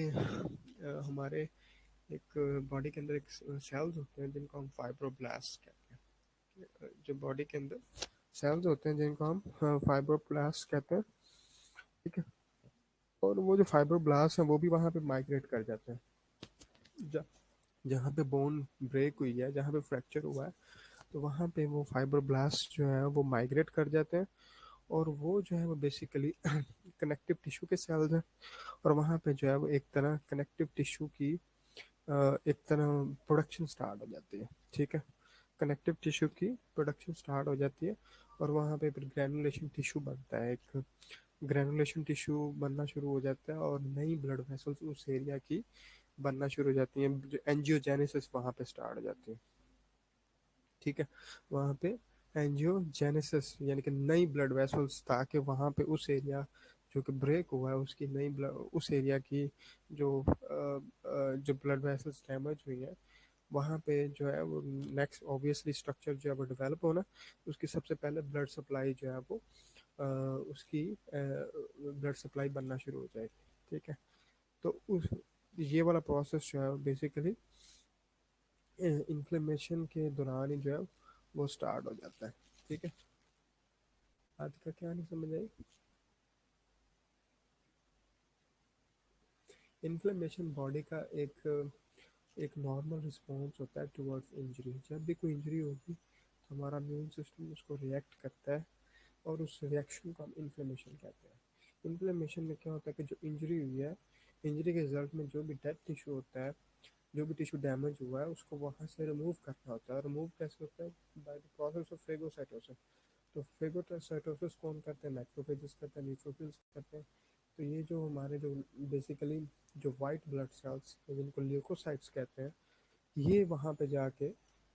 हमारे एक बॉडी के अंदर एक सेल्स होते हैं जिनको हम फाइब्रोब्लास्ट कहते हैं। जो बॉडी के अंदर सेल्स होते हैं जिनको हम फाइब्रोब्लास्ट कहते हैं। ठीक है। और वो जो फाइब्रोब्लास्ट हैं वो भी वहाँ पे माइग्रेट कर जाते हैं। ज- जहाँ पे बोन ब्रेक हुई है, जहाँ पे फ्रैक्चर हुआ है, तो वहाँ पे वो फाइब्रोब्लास्ट जो है वो माइग्रेट कर जाते हैं। और वो जो है वो बेसिकली कनेक्टिव टिश्यू के सेल्स हैं। और वहाँ पे जो है वो एक तरह कनेक्टिव टिश्यू की एक तरह प्रोडक्शन स्टार्ट हो जाती है। ठीक है। कनेक्टिव टिश्यू की प्रोडक्शन स्टार्ट हो जाती है। और वहाँ पे फिर ग्रैनुलेशन टिश्यू बनता है। एक ग्रैनुलेशन टिश्यू बनना शुरू हो जाता है और नई ब्लड वेसल्स उस एरिया की बनना शुरू हो जाती हैं। जो एंजियोजेनेसिस वहाँ पे स्टार्ट हो जाती है। ठीक है। वहाँ पे एंजियोजेनेसिस यानी कि नई ब्लड वेसल्स, ताकि वहाँ पे उस एरिया जो कि ब्रेक हुआ है उसकी नई ब्लड, उस एरिया की जो ब्लड वेसल्स डैमेज हुई हैं, वहाँ पे जो है वो नेक्स्ट ऑब्वियसली स्ट्रक्चर जो है वो डेवलप होना, उसकी सबसे पहले ब्लड सप्लाई जो है वो उसकी ब्लड सप्लाई बनना शुरू हो जाएगी। ठीक है। तो उस ये वाला प्रोसेस जो है बेसिकली इन्फ्लेमेशन के दौरान ही जो है वो स्टार्ट हो जाता है। ठीक है। आज का क्या नहीं समझ आई। इन्फ्लेमेशन बॉडी का एक नॉर्मल रिस्पॉन्स होता है टुवर्ड्स इंजरी। जब भी कोई इंजरी होगी तो हमारा इम्यून सिस्टम उसको रिएक्ट करता है, और उस रिएक्शन को हम इन्फ्लेमेशन कहते हैं। इन्फ्लेमेशन में क्या होता है कि जो इंजरी हुई है, इंजरी के रिजल्ट में जो भी डेड टिश्यू होता है, जो भी टिश्यू डैमेज हुआ है, उसको वहाँ से रिमूव करना होता है। रिमूव कैसे होता है, by the process of phagocytosis. तो फेगोसाइटोसिस कौन करते हैं, मैक्रोफेजेस करते हैं, न्यूट्रोफिल्स करते हैं। तो ये जो हमारे जो बेसिकली जो वाइट ब्लड सेल्स जिनको ल्यूकोसाइट्स कहते हैं, ये वहाँ पे जाके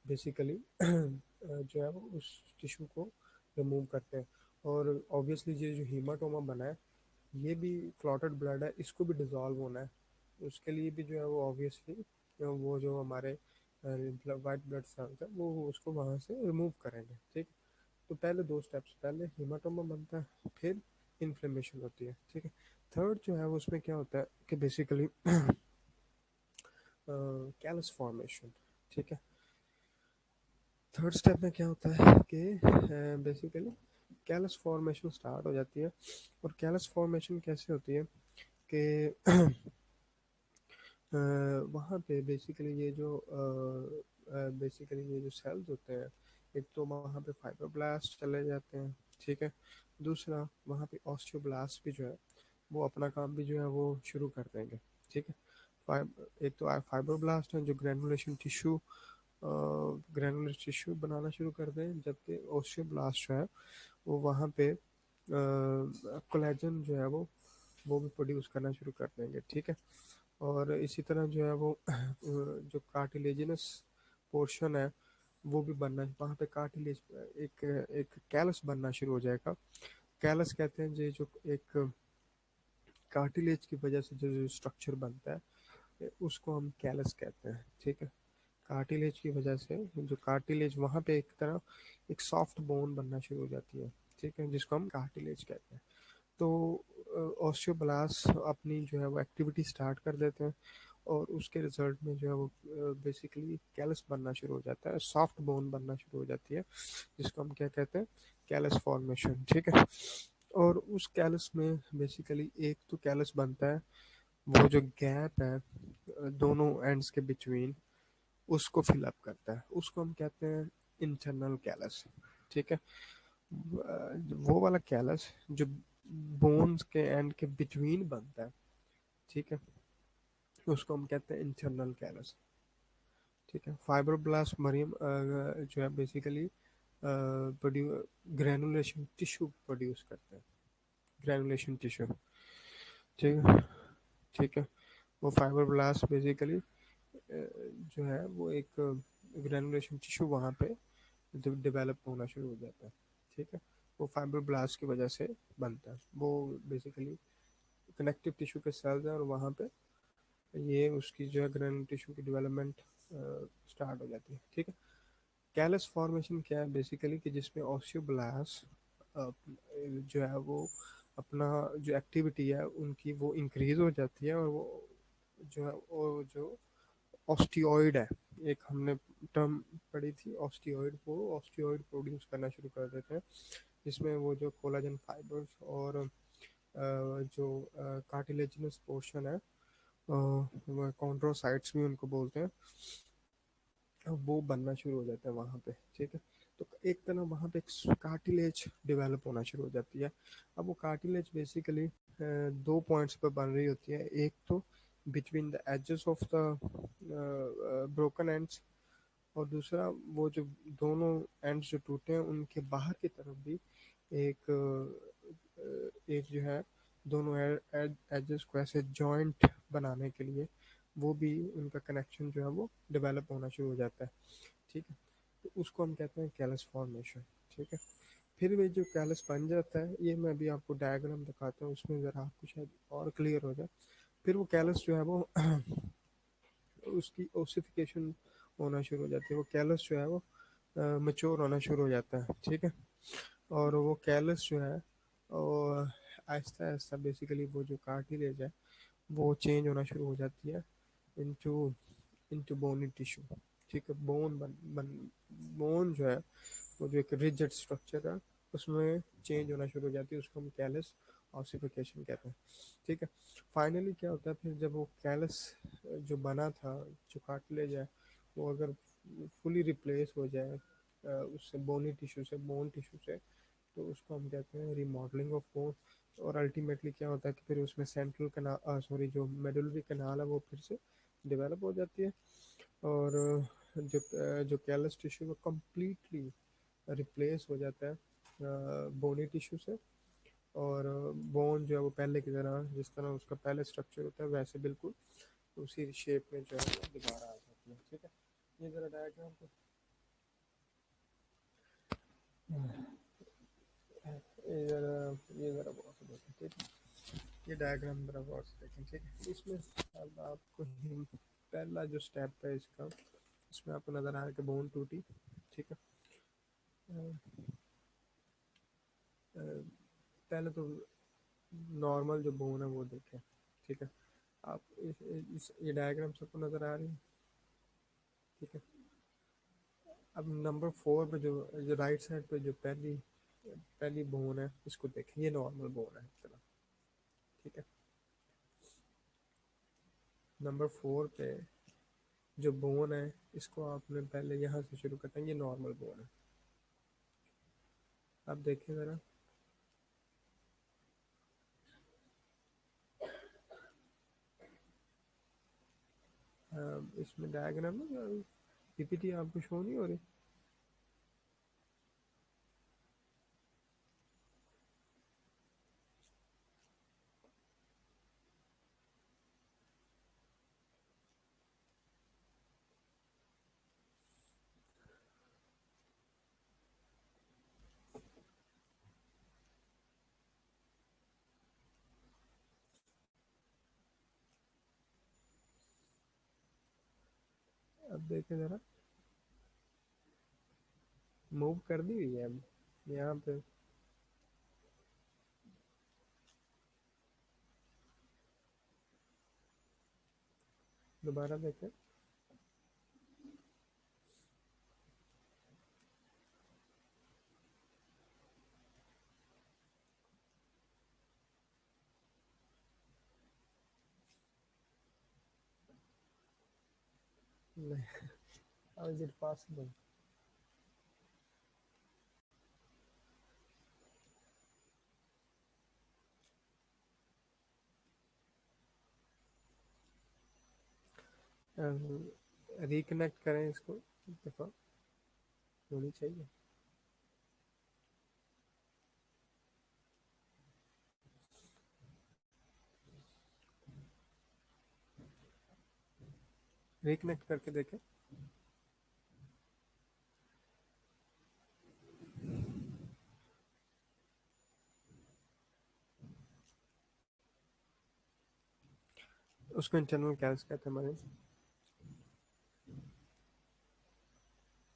बेसिकली जो है वो उस टिश्यू को रिमूव करते हैं। और ऑब्वियसली ये जो हीमाटोमा बना है, ये भी क्लॉटेड ब्लड है, इसको भी डिज़ोल्व होना है। उसके लिए भी जो है वो ऑब्वियसली वो जो हमारे वाइट ब्लड सेल्स है वो उसको वहाँ से रिमूव करेंगे। ठीक। तो पहले दो स्टेप्स, पहले हीमाटोमा बनता है, फिर इन्फ्लेमेशन होती है। ठीक है। थर्ड जो है वो उसमें क्या होता है कि बेसिकली कैलस फॉर्मेशन। ठीक है। थर्ड स्टेप में क्या होता है कि बेसिकली कैलस फॉर्मेशन स्टार्ट हो जाती है। और कैलस फॉर्मेशन कैसे होती है कि वहाँ पे बेसिकली ये जो सेल्स होते हैं, एक तो वहाँ पे फाइब्रोब्लास्ट चले जाते हैं। ठीक है। दूसरा वहाँ पे ऑस्टियोब्लास्ट भी जो है वो अपना काम भी जो है वो शुरू कर देंगे। ठीक है। एक तो फाइब्रोब्लास्ट है जो ग्रैनुलर टिश्यू बनाना शुरू कर दें, जबकि ऑस्टियोब्लास्ट जो है वो वहाँ पे कोलेजन जो है वो भी प्रोड्यूस करना शुरू कर देंगे। ठीक है। और इसी तरह जो है वो जो कार्टिलेजिनस पोर्शन है वो भी बनना, वहाँ पे कार्टिलेज एक एक कैलस बनना शुरू हो जाएगा। कैलस कहते हैं ये जो एक कार्टिलेज की वजह से जो स्ट्रक्चर बनता है उसको हम कैलस कहते हैं। ठीक है। कार्टिलेज की वजह से जो कार्टिलेज वहाँ पे एक तरह एक सॉफ्ट बोन बनना शुरू हो जाती है। ठीक है। जिसको हम कार्टिलेज कहते हैं। तो ऑस्टियोब्लास्ट अपनी जो है वो एक्टिविटी स्टार्ट कर देते हैं, और उसके रिजल्ट में जो है वो बेसिकली कैलस बनना शुरू हो जाता है, सॉफ्ट बोन बनना शुरू हो जाती है, जिसको हम क्या कहते हैं, कैलस फॉर्मेशन। ठीक है। और उस कैलस में बेसिकली एक तो कैलस बनता है, वो जो गैप है दोनों एंड्स के बिटवीन, उसको फिल अप करता है, उसको हम कहते हैं इंटरनल कैलस। ठीक है। वो वाला कैलस जो बोन्स के एंड के बिटवीन बनता है, ठीक है, उसको हम कहते हैं इंटरनल कैलस। ठीक है। फाइब्रोब्लास्ट मरियम जो है बेसिकली प्रोड्यू ग्रैनुलेशन टिश्यू प्रोड्यूस करते हैं, ग्रैनुलेशन टिश्यू। ठीक है। ठीक है। वो फाइब्रोब्लास्ट बेसिकली जो है वो एक ग्रैनुलेशन टिश्यू वहाँ पे डेवलप होना शुरू हो जाता है। ठीक है। वो फाइब्रोब्लास्ट की वजह से बनता है। वो बेसिकली कनेक्टिव टिश्यू के सेल्स हैं और वहाँ पे ये उसकी जो है ग्रैनुलर टिश्यू की डेवलपमेंट स्टार्ट हो जाती है। ठीक है। कैलस फॉर्मेशन क्या है बेसिकली कि जिसमें ऑस्टियोब्लास्ट जो है वो अपना जो एक्टिविटी है उनकी वो इंक्रीज हो जाती है, और वो जो है वो जो ऑस्टियोइड है, एक हमने टर्म पढ़ी थी ऑस्टियोइड, वो ऑस्टियोइड प्रोड्यूस करना शुरू कर देते हैं, जिसमें वो जो कोलाजन फाइबर्स और जो कार्टिलेजिनस पोर्शन है, कॉन्ड्रोसाइट्स भी उनको बोलते हैं, वो बनना शुरू हो जाता है वहाँ पे। ठीक है। तो एक तरह वहाँ पे एक कार्टिलेज डेवलप होना शुरू हो जाती है। अब वो कार्टिलेज बेसिकली दो पॉइंट्स पे बन रही होती है। एक तो between the edges of the broken ends, और दूसरा वो जो दोनों एंड्स जो टूटे हैं उनके बाहर की तरफ भी एक एक जो है दोनों एजेस को ऐसे जॉइंट बनाने के लिए वो भी उनका कनेक्शन जो है वो डेवलप होना शुरू हो जाता है। ठीक है। तो उसको हम कहते हैं कैलस फॉर्मेशन। ठीक है। फिर वे जो कैलस बन जाता है, ये मैं अभी आपको डायग्राम दिखाता हूँ, उसमें ज़रा आपको शायद और क्लियर हो जाए। फिर वो कैलस जो है वो उसकी ओसिफिकेशन होना शुरू हो जाती है। वो कैलस जो है वो मच्योर होना शुरू हो जाता है। ठीक है। और वो कैलस जो है और आहिस्ता आहिस्ता बेसिकली वो जो कार्टिलेज है वो चेंज होना शुरू हो जाती है इनटू इनटू बोनी टिश्यू। ठीक है। बोन जो है वो जो एक रिजिड स्ट्रक्चर है उसमें चेंज होना शुरू हो जाती है, उसको हम कैलस ऑसिफिकेशन कहते हैं। ठीक है। फाइनली क्या होता है फिर जब वो कैलस जो बना था, जो कार्टिलेज है, वो अगर फुली रिप्लेस हो जाए उससे बोनी टिश्यू से, बोन टिश्यू से, तो उसको हम कहते हैं रिमॉडलिंग ऑफ बोन। और अल्टीमेटली क्या होता है कि फिर उसमें सेंट्रल कनाल, सॉरी, जो मेडुलरी कनाल है वो फिर से डेवलप हो जाती है, और जो कैलस टिश्यू वो कम्प्लीटली रिप्लेस हो जाता है बोनी टिश्यू से, और बोन जो है वो पहले की तरह, जिस तरह उसका पहले स्ट्रक्चर होता है वैसे बिल्कुल उसी शेप में जो है वो दोबारा आ जाती है। ठीक है। ये ज़रा डायग्राम को ये ज़रा बहुत से देखें। ठीक है। ये डायग्राम ज़रा बहुत से देखें। ठीक है। इसमें अब आपको पहला जो स्टेप है इसका, इसमें आपको नज़र आ रहा है कि बोन टूटी। ठीक है। अ, पहले तो नॉर्मल जो बोन है वो देखें। ठीक है। आप ये डायग्राम सबको नज़र आ रही है। ठीक है। अब नंबर 4 पे जो राइट साइड पे जो पहली पहली बोन है इसको देखें, ये नॉर्मल बोन है इस तरह। ठीक है। नंबर 4 पे जो बोन है इसको आपने पहले यहाँ से शुरू करते हैं, ये नॉर्मल बोन है। आप देखें ज़रा, इसमें डायग्राम में पीपीटी आपको शो नहीं हो रही। अब देखें ज़रा, मूव कर दी हुई है अब यहाँ पे। दोबारा देखें। नहीं, how is it possible? Reconnect करें इसको एक दफ़ा, होनी चाहिए। रिकनेक्ट करके देखें। उसको इंटरनल कैल्स कहते हैं हमारे।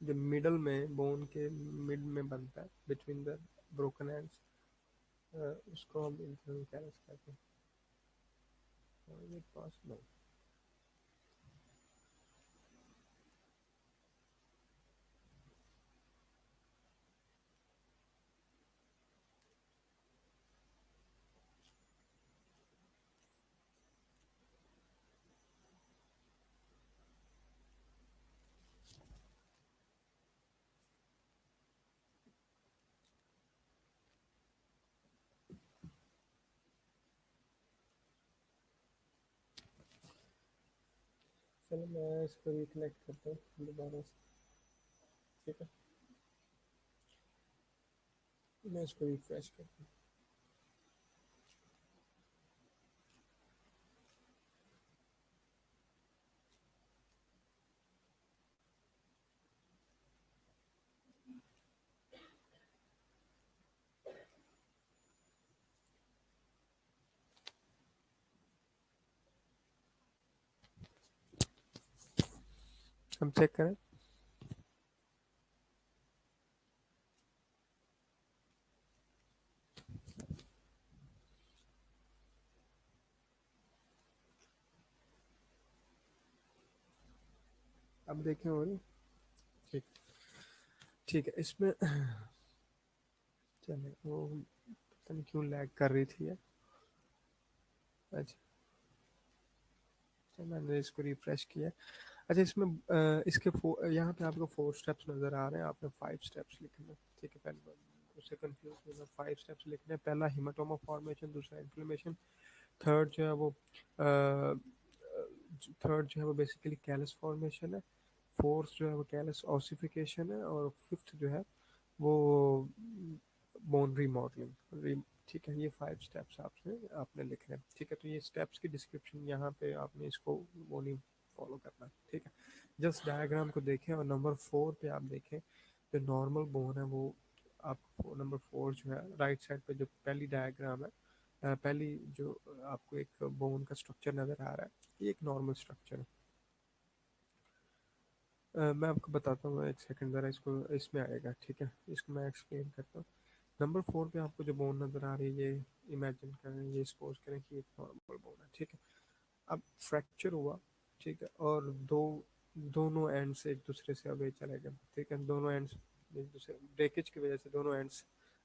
जो मिडल में बोन के मिड में बनता है बिटवीन द ब्रोकन एंड्स, उसको हम इंटरनल कैल्स कहते हैं। और ये पॉसिबल। चलो मैं इसको रिकनेक्ट करता हूँ दोबारा से, ठीक है। मैं इसको रिफ्रेश करता हूँ। हम चेक करें। अब देखें हो रही। ठीक, ठीक है इसमें। चले वो पता नहीं क्यों लैग कर रही थी ये। अच्छा, तो मैंने इसको रिफ्रेश किया। अच्छा इसमें इसके यहाँ पे आपको 4 स्टेप्स नज़र आ रहे हैं, आपने 5 स्टेप्स लिखने हैं, ठीक है। पहले उससे कंफ्यूज होना, 5 स्टेप्स लिखने हैं। पहला हिमाटोमा फॉर्मेशन, दूसरा इन्फ्लेमेशन, थर्ड जो है वो थर्ड जो है वो बेसिकली कैलस फॉर्मेशन है, फोर्थ जो है वो कैलस ऑसिफिकेशन है, और फिफ्थ जो है वो बोन रीमॉडलिंग। ठीक है, ये 5 स्टेप्स आपने आपने लिखने हैं, ठीक है। तो ये स्टेप्स की डिस्क्रिप्शन यहाँ पे आपने इसको वो नहीं फॉलो करना, ठीक है। जस्ट डायग्राम को देखें और नंबर 4 पे आप देखें जो नॉर्मल बोन है वो, आप नंबर 4 जो है राइट साइड पे जो पहली डायग्राम है, पहली जो आपको एक बोन का स्ट्रक्चर नज़र आ रहा है, ये एक नॉर्मल स्ट्रक्चर है। मैं आपको बताता हूँ, एक सेकंड ज़रा, इसको इसमें आएगा, ठीक है। इसको मैं एक्सप्लेन करता हूँ। नंबर 4 पे आपको जो बोन नज़र आ रही है, ये इमेजिन करें, ये सपोज करें कि एक नॉर्मल बोन है, ठीक है। अब फ्रैक्चर हुआ, ठीक है, और दोनों एंड्स एक दूसरे से अवे चले गए, ठीक है। दोनों एंड्स एक दूसरे ब्रेकेज की वजह से दोनों एंड्स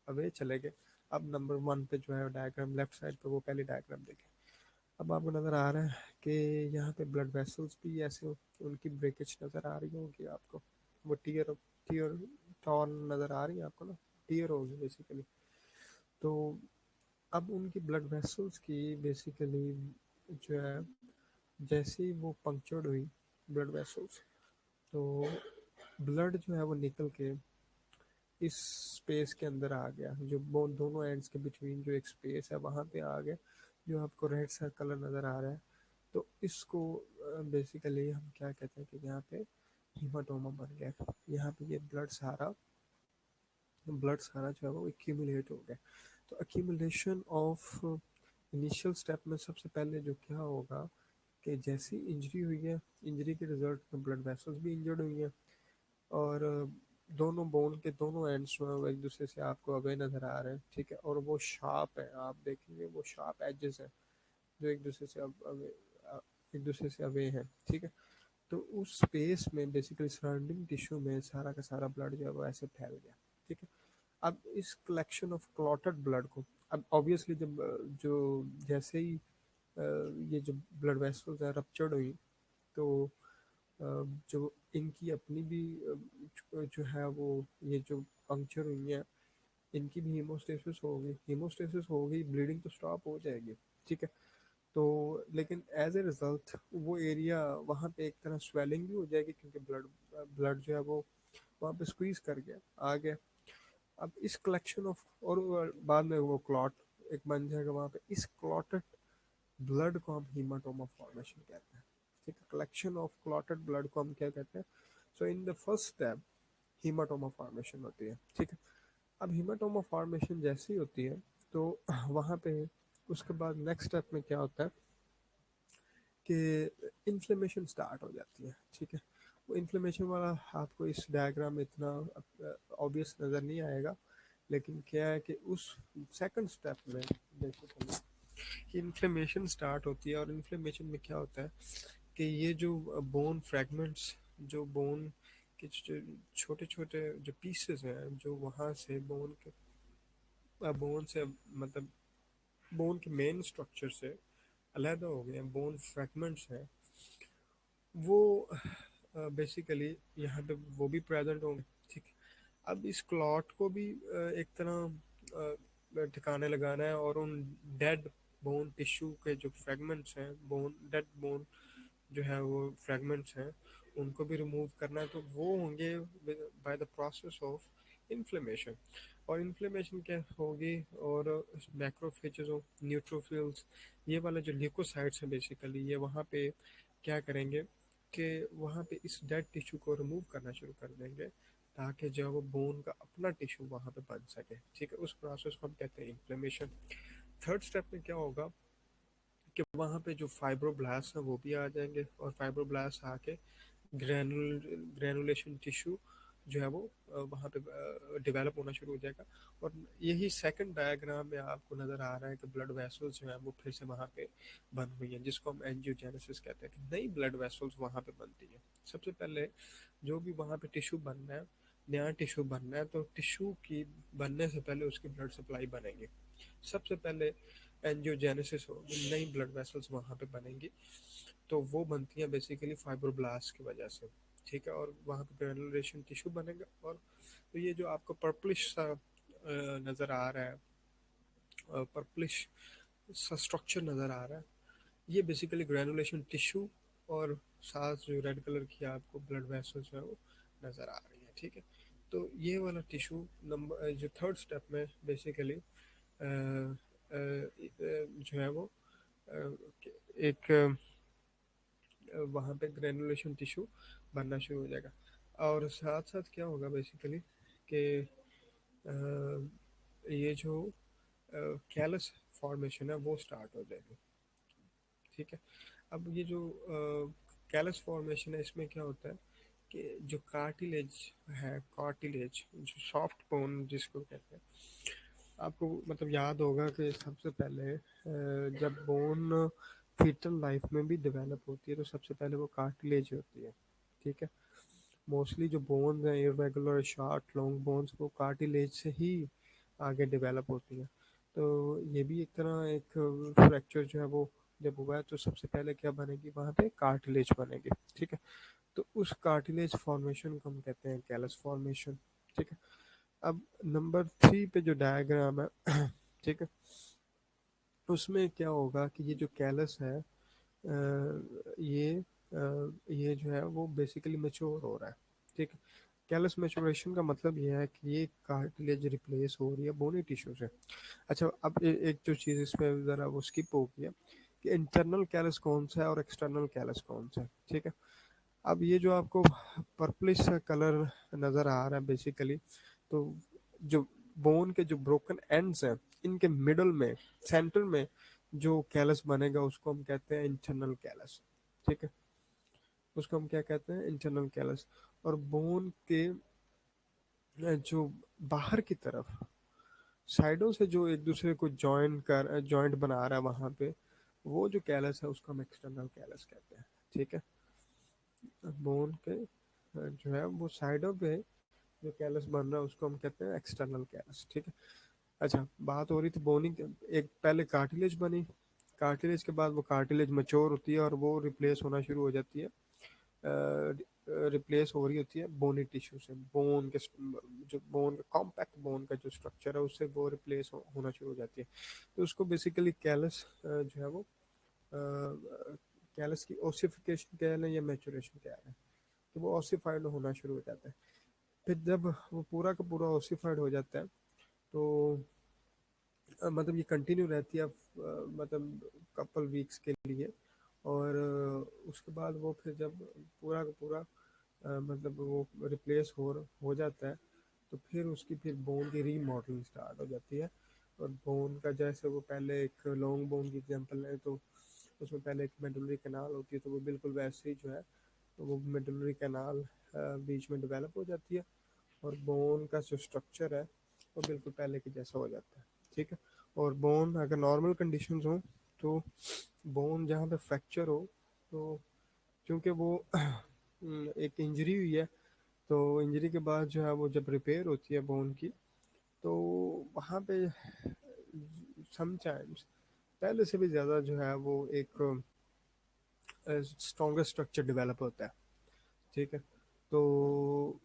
अवे चले गए। अब नंबर 1 पे जो है डायग्राम लेफ्ट साइड पे, वो पहले डायग्राम देखें। अब आपको नज़र आ रहा है कि यहाँ पे ब्लड वेसल्स भी ऐसे उनकी ब्रेकेज नज़र आ रही होगी आपको। वो टीयर टीयर टॉर्न नज़र आ रही है आपको ना, टीयर होगी बेसिकली। तो अब उनकी ब्लड वेसल्स की बेसिकली जो है, जैसे ही वो पंक्चर्ड हुई ब्लड वेसल्स, तो ब्लड जो है वो निकल के इस स्पेस के अंदर आ गया, जो दोनों एंड्स के बिटवीन जो एक स्पेस है वहाँ पे आ गया, जो आपको रेड सा कलर नज़र आ रहा है। तो इसको बेसिकली हम क्या कहते हैं कि यहाँ पे हीमाटोमा बन गया। यहाँ पे ये ब्लड सारा जो है वो एक्यूमुलेट हो गया। तो एक्यूमुलेशन ऑफ इनिशियल स्टेप में सबसे पहले जो क्या होगा कि जैसी इंजरी हुई है, इंजरी के रिजल्ट में ब्लड वेसल्स भी इंजर्ड हुई हैं, और दोनों बोन के दोनों एंड्स जो है वो एक दूसरे से आपको अवे नज़र आ रहे हैं, ठीक है। और वो शार्प है, आप देखेंगे वो शार्प एजेस हैं जो एक दूसरे से एक दूसरे से अवे हैं, ठीक है। तो उस स्पेस में बेसिकली सराउंडिंग टिश्यू में सारा का सारा ब्लड जो है वो ऐसे फैल गया, ठीक है। अब इस कलेक्शन ऑफ क्लॉटेड ब्लड को, अब ऑब्वियसली जब जो जैसे ही ये जो ब्लड वेसल्स है रप्चर्ड हुई, तो जो इनकी अपनी भी जो है वो ये जो पंक्चर हुई है, इनकी भी हीमोस्टेसिस होगी, हीमोस्टेसिस होगी, ब्लीडिंग तो स्टॉप हो जाएगी, ठीक है। तो लेकिन एज ए रिज़ल्ट वो एरिया वहाँ पे एक तरह स्वेलिंग भी हो जाएगी, क्योंकि ब्लड ब्लड जो है वो वहाँ पे स्क्वीज कर गया, आ गया। अब इस कलेक्शन ऑफ, और बाद में वो क्लॉट एक बन जाएगा वहाँ पे, इस क्लॉटेड ब्लड को हम हीमाटोमा फॉर्मेशन कहते हैं। ठीक है, कलेक्शन ऑफ क्लॉटेड ब्लड को हम क्या कहते हैं? So in the first step haematoma formation होती है। ठीक है, अब हीमाटोमा फॉर्मेशन जैसी होती है तो वहाँ पे उसके बाद नेक्स्ट स्टेप में क्या होता है कि इन्फ्लेमेशन स्टार्ट हो जाती है। ठीक है, वो इन्फ्लेमेशन वाला आपको इस डायग्राम में इतना ऑब्वियस नज़र नहीं आएगा, लेकिन क्या है कि उस सेकंड स्टेप में बेसिकली कि इन्फ्लेमेशन स्टार्ट होती है, और इन्फ्लेमेशन में क्या होता है कि ये जो बोन फ्रैगमेंट्स, जो बोन के जो छोटे छोटे जो पीसेस हैं, जो वहाँ से बोन से मतलब बोन के मेन स्ट्रक्चर से अलहदा हो गए हैं, बोन फ्रैगमेंट्स हैं, वो बेसिकली यहाँ पे वो भी प्रेजेंट होंगे। ठीक, अब इस क्लॉट को भी एक तरह ठिकाने लगाना है, और उन डेड बोन टिश्यू के जो फ्रैगमेंट्स हैं, बोन डेड बोन जो है वो फ्रैगमेंट्स हैं, उनको भी रिमूव करना है। तो वो होंगे by the process of inflammation. और इन्फ्लेमेशन क्या होगी, और मैक्रोफेजेस और न्यूट्रोफिल्स, ये वाले जो ल्यूकोसाइट्स हैं बेसिकली, ये वहाँ पे क्या करेंगे कि वहाँ पे इस डेड टिश्यू को रिमूव करना शुरू कर देंगे, ताकि जो है वो बोन का अपना टिश्यू वहाँ पे बन सके। ठीक है, उस प्रोसेस को हम कहते हैं इन्फ्लेमेशन। थर्ड स्टेप में क्या होगा कि वहाँ पे जो फाइब्रोब्लास्ट हैं वो भी आ जाएंगे, और फाइब्रोब्लास्ट आके ग्रैनुलेशन टिश्यू जो है वो वहाँ पे डेवलप होना शुरू हो जाएगा। और यही सेकंड डायग्राम में आपको नज़र आ रहा है कि ब्लड वेसल्स जो है वो फिर से वहाँ पे बन हुई हैं, जिसको हम एंजियोजेनेसिस कहते हैं, कि नई ब्लड वेसल्स वहाँ पे बनती हैं। सबसे पहले जो भी वहाँ पे टिश्यू बनना है, नया टिश्यू बनना है, तो टिश्यू की बनने से पहले उसकी ब्लड सप्लाई बनेगी। सबसे पहले एंजियोजेनेसिस होगी, नई ब्लड वेसल्स वहाँ पे बनेंगी, तो वो बनती हैं बेसिकली फाइब्रोब्लास्ट की वजह से। ठीक है, और वहाँ पे ग्रेनुलेशन टिश्यू बनेगा, और तो ये जो आपको पर्पलिश सा नज़र आ रहा है, पर्पलिश सा स्ट्रक्चर नज़र आ रहा है, ये बेसिकली ग्रेनुलेशन टिश्यू, और साथ जो रेड कलर की आपको ब्लड वेसल्स है वो नज़र आ रही है। ठीक है, तो ये वाला टिश्यू नंबर जो थर्ड स्टेप में बेसिकली जो है वो अ, एक वहाँ पे ग्रेनुलेशन टिश्यू बनना शुरू हो जाएगा। और साथ साथ क्या होगा बेसिकली कि ये जो कैलस फॉर्मेशन है वो स्टार्ट हो जाएगी। ठीक है, अब ये जो कैलस फॉर्मेशन है, इसमें क्या होता है कि जो कार्टिलेज है, कार्टिलेज जो सॉफ्ट बोन जिसको कहते हैं, आपको मतलब याद होगा कि सबसे पहले जब बोन फीटल लाइफ में भी डेवलप होती है तो सबसे पहले वो कार्टिलेज होती है। ठीक है, मोस्टली जो बोन्स हैं इरेगुलर शॉर्ट लॉन्ग बोन्स, वो कार्टिलेज से ही आगे डेवलप होती हैं। तो ये भी एक तरह एक फ्रैक्चर जो है वो जब हुआ है तो सबसे पहले क्या बनेगी, वहाँ पे कार्टिलेज बनेगी। ठीक है, तो उस कार्टिलेज फॉर्मेशन को हम कहते हैं कैलस फॉर्मेशन। ठीक है, अब नंबर 3 पे जो डायग्राम है ठीक है, उसमें क्या होगा कि ये जो कैलस है ये जो है वो बेसिकली मेच्योर हो रहा है। ठीक है, कैलस मेचुरेशन का मतलब ये है कि ये कार्टिलेज रिप्लेस हो रही है बोनी टिश्यू से। अच्छा, अब एक जो चीज़ इसमें ज़रा वो स्किप हो गई है कि इंटरनल कैलस कौन सा है और एक्सटर्नल कैलस कौन सा है। ठीक है, अब ये जो आपको पर्पलिश सा कलर नज़र आ रहा है बेसिकली, तो जो बोन के जो ब्रोकन एंड्स हैं, इनके मिडल में, सेंटर में जो कैलस बनेगा उसको हम कहते हैं इंटरनल कैलस। ठीक है, उसको हम क्या कहते हैं, इंटरनल कैलस। और बोन के जो बाहर की तरफ साइडों से जो एक दूसरे को जॉइंट बना रहा है वहाँ पे, वो जो कैलस है उसको हम एक्सटर्नल कैलस कहते हैं। ठीक है, बोन के जो है वो साइडों पे जो कैलस बन रहा है उसको हम कहते हैं एक्सटर्नल कैलस। ठीक है, अच्छा, बात हो रही थी बोनी एक पहले कार्टिलेज बनी, कार्टिलेज के बाद वो कार्टिलेज मैच्योर होती है और वो रिप्लेस होना शुरू हो जाती है, रिप्लेस हो रही होती है बोनी टिश्यू से। बोन के जो बोन का कॉम्पैक्ट बोन का जो स्ट्रक्चर है उससे वो रिप्लेस होना शुरू हो जाती है, तो उसको बेसिकली कैलस जो है वो कैलस की ओसिफिकेशन कह लें या मैचुरेशन कह लें, तो वो ओसिफाइड होना शुरू हो जाता है। फिर जब वो पूरा का पूरा ओसिफाइड हो जाता है तो मतलब ये कंटिन्यू रहती है मतलब कपल वीक्स के लिए। और उसके बाद वो फिर जब पूरा का पूरा मतलब वो रिप्लेस हो जाता है, तो फिर उसकी फिर बोन की रीमॉडलिंग स्टार्ट हो जाती है। और बोन का जैसे वो पहले एक लॉन्ग बोन की एग्जांपल है, तो उसमें पहले एक मेडुलरी कैनाल होती है, तो वो बिल्कुल वैसे ही जो है, तो वो मेडुलरी कैनाल बीच में डेवलप हो जाती है, और बोन का जो स्ट्रक्चर है वो बिल्कुल पहले के जैसा हो जाता है। ठीक है। और बोन अगर नॉर्मल कंडीशंस हो, तो बोन जहाँ पे फ्रैक्चर हो, तो क्योंकि वो एक इंजरी हुई है, तो इंजरी के बाद जो है वो जब रिपेयर होती है बोन की, तो वहाँ पे समटाइम्स पहले से भी ज़्यादा जो है वो एक स्ट्रॉन्गर स्ट्रक्चर डेवलप होता है। ठीक है। तो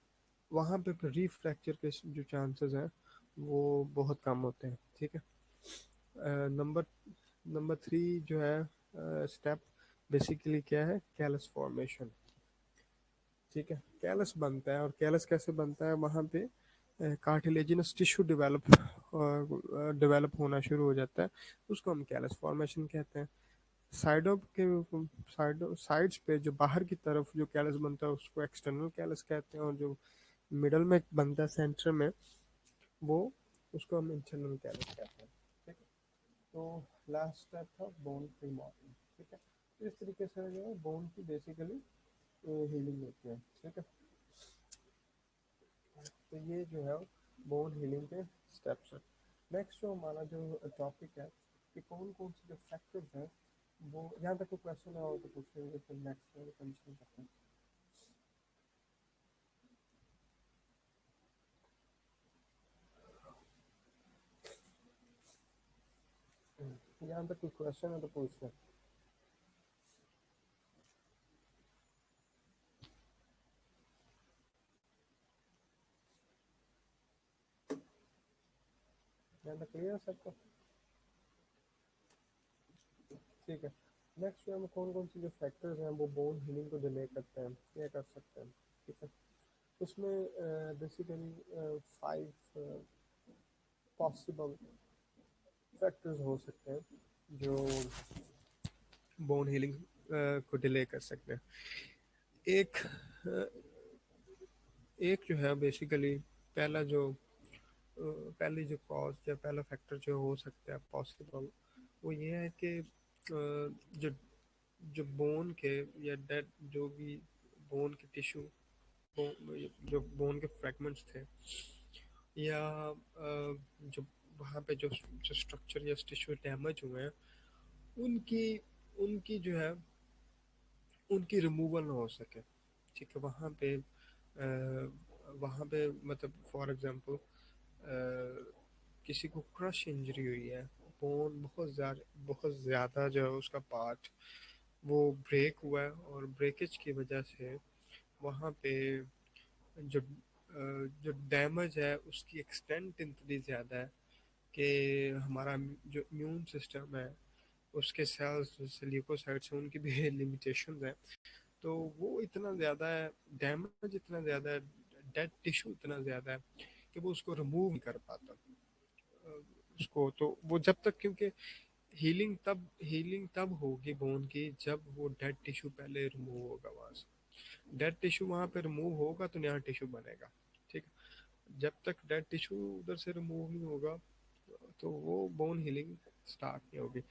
वहाँ पे रीफ्रैक्चर के जो चांसेस हैं वो बहुत कम होते हैं। ठीक है। नंबर नंबर 3 जो है स्टेप बेसिकली क्या है, कैलस फॉर्मेशन। ठीक है। कैलस बनता है, और कैलस कैसे बनता है, वहाँ पे कार्टिलेजिनस टिश्यू डेवलप होना शुरू हो जाता है, उसको हम कैलस फॉर्मेशन कहते हैं। साइडों के साइड्स पे जो बाहर की तरफ जो कैलस बनता है उसको एक्सटर्नल कैलस कहते हैं, और जो मिडल में बनता है सेंटर में, वो उसको हम इंटरनल कैलस कहते हैं। ठीक है। तो लास्ट स्टेप था बोन रीमॉडलिंग। ठीक है। तो इस तरीके से जो है बोन की बेसिकली हीलिंग होती है। ठीक है। तो ये जो है बोन हीलिंग के स्टेप्स हैं। नेक्स्ट जो हमारा जो टॉपिक है कि कौन कौन से जो फैक्टर्स हैं, वो यहाँ तक कोई क्वेश्चन है और तो पूछ लेंगे, फिर नेक्स्ट में कंटिन्यू करते हैं। यहाँ तक कोई क्वेश्चन है तो पूछ लें। यहाँ तक क्लियर है सबको? ठीक है। नेक्स्ट जो हम कौन कौन से जो फैक्टर्स हैं वो बोन हीलिंग को डिले करते हैं या कर सकते हैं। ठीक है। उसमें बेसिकली 5 पॉसिबल फैक्टर्स हो सकते हैं जो बोन हीलिंग को डिले कर सकते हैं। एक अ, एक जो है बेसिकली पहला जो पहली जो कॉज या पहला फैक्टर जो हो सकता है पॉसिबल, वो ये है कि जो जो बोन के या डेड जो भी बोन के टिश्यू, जो बोन के फ्रैगमेंट्स थे, या जो वहाँ पे जो स्ट्रक्चर या टिश्यू डैमेज हुए हैं, उनकी उनकी जो है उनकी रिमूवल ना हो सके। ठीक है। वहाँ पे मतलब फॉर एग्जांपल किसी को क्रश इंजरी हुई है, बोन बहुत ज़्यादा जो है उसका पार्ट वो ब्रेक हुआ है, और ब्रेकेज की वजह से वहाँ पे जो जो डैमेज है उसकी एक्सटेंट इतनी ज़्यादा है कि हमारा जो इम्यून सिस्टम है, उसके सेल्स जैसे ल्यूकोसाइट्स हैं, उनकी भी लिमिटेशंस हैं। तो वो इतना ज़्यादा है, डैमेज इतना ज़्यादा है, डेड टिश्यू इतना ज़्यादा है कि वो उसको रिमूव नहीं कर पाता। उसको तो वो जब तक, क्योंकि हीलिंग तब होगी बोन की जब वो डेड टिश्यू पहले रिमूव होगा वहाँ से। डेड टिश्यू वहाँ पे रिमूव होगा तो नया टिश्यू बनेगा। ठीक है। जब तक डेड टिश्यू उधर से रिमूव नहीं होगा, तो वो बोन हीलिंग स्टार्ट नहीं होगी।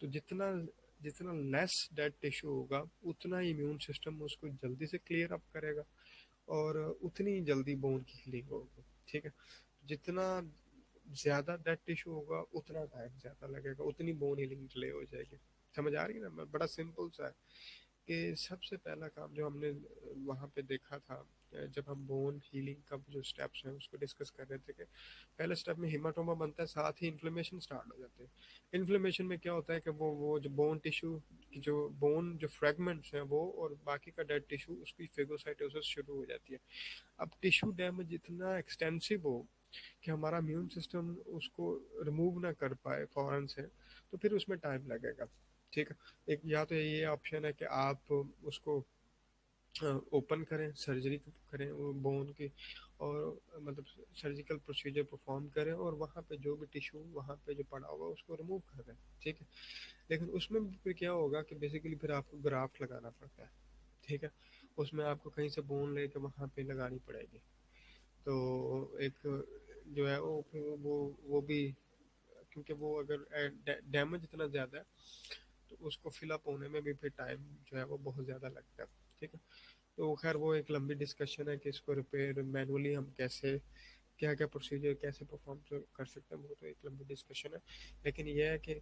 तो जितना जितना लेस डेड टिश्यू होगा, उतना इम्यून सिस्टम उसको जल्दी से क्लियर अप करेगा, और उतनी जल्दी बोन की हीलिंग होगी। ठीक है। जितना ज़्यादा डेड टिश्यू होगा उतना टाइम ज़्यादा लगेगा, उतनी बोन हीलिंग डिले हो जाएगी। समझ आ रही है ना? बड़ा सिंपल सा है कि सबसे पहला काम जो हमने वहाँ पे देखा था, जब हम बोन हीलिंग का जो स्टेप्स हैं उसको डिस्कस कर रहे थे, कि पहले स्टेप में हीमाटोमा बनता है, साथ ही इन्फ्लेमेशन स्टार्ट हो जाते हैं। इन्फ्लेमेशन में क्या होता है कि वो जो बोन टिश्यू की जो फ्रेगमेंट्स हैं वो, और बाकी का डेड टिश्यू, उसकी फेगोसाइटोसिस शुरू हो जाती है। अब टिश्यू डैमेज इतना एक्सटेंसिव हो कि हमारा इम्यून सिस्टम उसको रिमूव ना कर पाए फौरन से, तो फिर उसमें टाइम लगेगा। ठीक है। एक या तो ये ऑप्शन है कि आप उसको ओपन करें, सर्जरी करें वो बोन की, और मतलब सर्जिकल प्रोसीजर परफॉर्म करें और वहाँ पे जो भी टिश्यू वहाँ पे जो पड़ा होगा उसको रिमूव कर दें। ठीक है। लेकिन उसमें फिर क्या होगा कि बेसिकली फिर आपको ग्राफ्ट लगाना पड़ता है। ठीक है। उसमें आपको कहीं से बोन लेके वहाँ पे लगानी पड़ेगी। तो एक जो है वो फिर वो भी, क्योंकि वो अगर डैमेज इतना ज़्यादा है तो उसको फिलअप होने में भी फिर टाइम जो है वो बहुत ज़्यादा लगता है। ठीक है। तो खैर वो एक लंबी डिस्कशन है कि इसको रिपेयर मैनुअली हम कैसे, क्या क्या प्रोसीजर कैसे परफॉर्म कर सकते हैं, वो तो एक लंबी डिस्कशन है। लेकिन यह है कि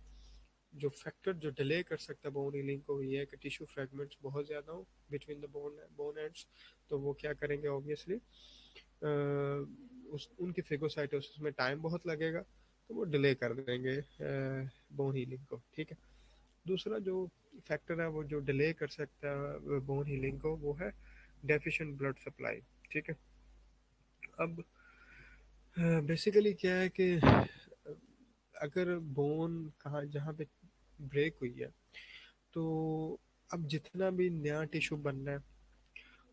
जो फैक्टर जो डिले कर सकता है बोन हीलिंग को, ये है कि टिश्यू फ्रेगमेंट्स बहुत ज़्यादा हो बिटवीन द बोन एंड्स। तो वो क्या करेंगे ऑब्वियसली, उस उनकी फेगोसाइटोसिस में टाइम बहुत लगेगा, तो वो डिले कर देंगे बोन हीलिंग को। ठीक है। दूसरा जो फैक्टर है वो जो डिले कर सकता है बोन हीलिंग को, वो है डेफिशिएंट ब्लड सप्लाई। ठीक है। अब बेसिकली क्या है कि अगर बोन कहाँ जहाँ पे ब्रेक हुई है, तो अब जितना भी नया टिश्यू बनना है,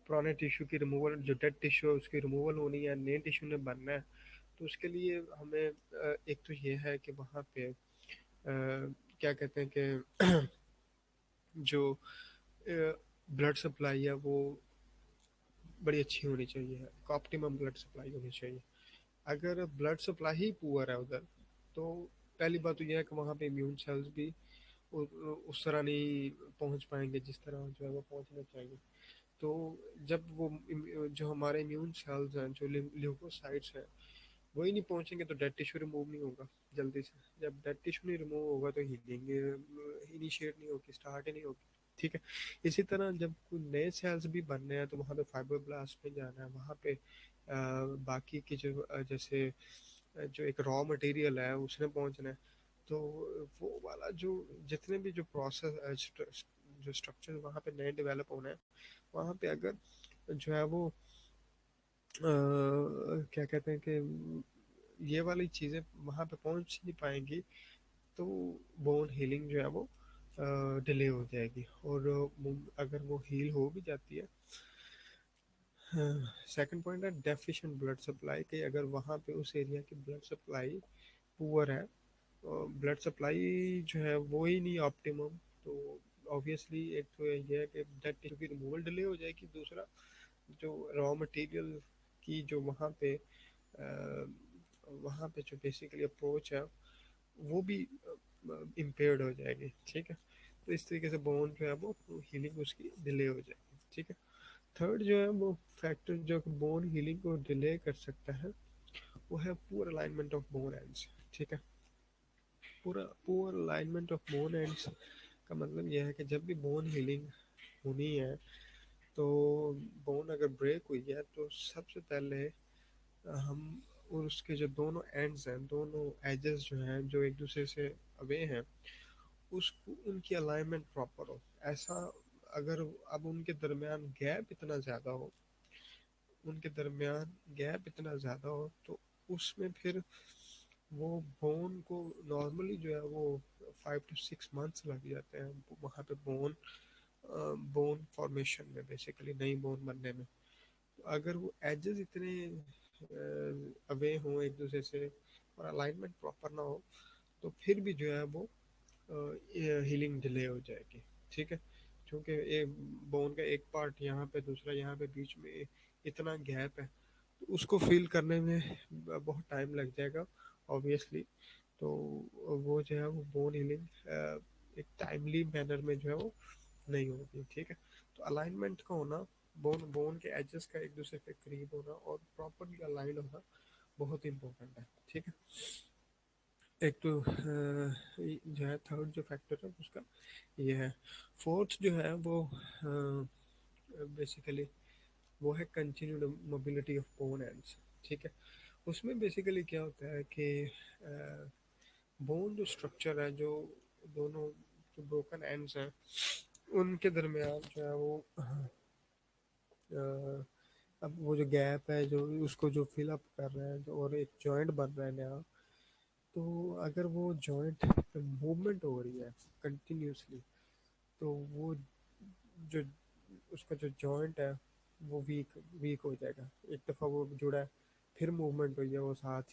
पुराने टिश्यू की रिमूवल, जो डेड टिश्यू है उसकी रिमूवल होनी है, नए टिश्यू ने बनना है। तो उसके लिए हमें एक तो ये है कि वहाँ पे क्या कहते हैं कि जो ब्लड सप्लाई है वो बड़ी अच्छी होनी चाहिए, ऑप्टिमम ब्लड सप्लाई होनी चाहिए। अगर ब्लड सप्लाई ही पुअर है उधर, तो पहली बात तो यह है कि वहाँ पे इम्यून सेल्स भी उस तरह नहीं पहुँच पाएंगे जिस तरह जो है वो पहुँचना चाहिए। तो जब वो जो हमारे इम्यून सेल्स हैं, जो ल्यूकोसाइट्स हैं, वही नहीं पहुँचेंगे तो डेड टिश्यू रिमूव नहीं होगा जल्दी से। जब डेड टिश्यू नहीं रिमूव होगा तो हीलिंग इनिशिएट नहीं होगी, स्टार्ट ही नहीं होगी। ठीक है। इसी तरह जब कोई नए सेल्स भी बनने हैं तो वहाँ पे फाइब्रोब्लास्ट में जाना है, वहाँ पे बाकी की जो जैसे जो एक रॉ मटेरियल है उसने पहुंचना है। तो वो वाला जो जितने भी जो प्रोसेस जो स्ट्रक्चर वहाँ पे नए डेवलप होना है, वहाँ पे अगर जो है वो क्या कहते हैं कि ये वाली चीज़ें वहाँ पे पहुँच नहीं पाएंगी, तो बोन हीलिंग जो है वो डिले हो जाएगी। और अगर वो हील हो भी जाती है, सेकंड पॉइंट है डेफिशिएंट ब्लड सप्लाई, कि अगर वहाँ पे उस एरिया की ब्लड सप्लाई पुअर है, ब्लड सप्लाई जो है वो ही नहीं ऑप्टिमम, तो ऑब्वियसली एक तो ये है कि ब्लड टिश्यू की रिमूवल डिले हो जाएगी। दूसरा जो रॉ मटेरियल की जो वहाँ पे जो बेसिकली अप्रोच है वो भी इम्पेयर्ड हो जाएगी। ठीक है। तो इस तरीके से बोन जो है वो हीलिंग उसकी डिले हो जाएगी। ठीक है। थर्ड जो है वो फैक्टर जो बोन हीलिंग को डिले कर सकता है, वो है poor alignment of bone ends. ठीक है। पूरा poor alignment of bone ends का मतलब यह है कि जब भी बोन हीलिंग होनी है, तो बोन अगर ब्रेक हुई है तो सबसे पहले हम उसके जो दोनों एंड्स हैं, दोनों एजेस जो हैं जो एक दूसरे से अवे हैं, उसको उनकी अलाइनमेंट प्रॉपर हो। ऐसा अगर अब उनके दरमियान गैप इतना ज़्यादा हो, उनके दरमियान गैप इतना ज़्यादा हो तो उसमें फिर वो बोन को नॉर्मली जो है वो 5 to 6 months लग जाते हैं वहाँ पे बोन फॉर्मेशन में, बेसिकली नई बोन बनने में। तो अगर वो एजेस इतने अवे हों एक दूसरे से और अलाइनमेंट प्रॉपर ना हो, तो फिर भी जो है वो हीलिंग डिले हो जाएगी। ठीक है। क्योंकि एक बोन का एक पार्ट यहाँ पे, दूसरा यहाँ पे, बीच में इतना गैप है, तो उसको फिल करने में बहुत टाइम लग जाएगा ऑब्वियसली। तो वो जो है वो बोन हीलिंग एक टाइमली मैनर में जो है वो नहीं होगी। ठीक है। तो अलाइनमेंट का होना, बोन बोन के एजेस का एक दूसरे के करीब होना और प्रॉपरली अलाइन होना बहुत इंपॉर्टेंट है। ठीक है। एक तो जो है थर्ड जो फैक्टर है उसका ये है। फोर्थ जो है वो बेसिकली वो है continued mobility of bone ends. ठीक है। उसमें बेसिकली क्या होता है कि बोन जो स्ट्रक्चर है, जो दोनों जो ब्रोकन एंड्स हैं उनके दरमियान जो है वो अ, अब वो जो गैप है जो उसको जो फिल अप कर रहा है, जो और एक जॉइंट बन रहा है नया, तो अगर वो जॉइंट पे मूवमेंट हो रही है कंटिन्यूसली, तो वो जो उसका जो जॉइंट है वो वीक वीक हो जाएगा। एक दफ़ा वो जुड़ा है, फिर मूवमेंट हुई है, वो साथ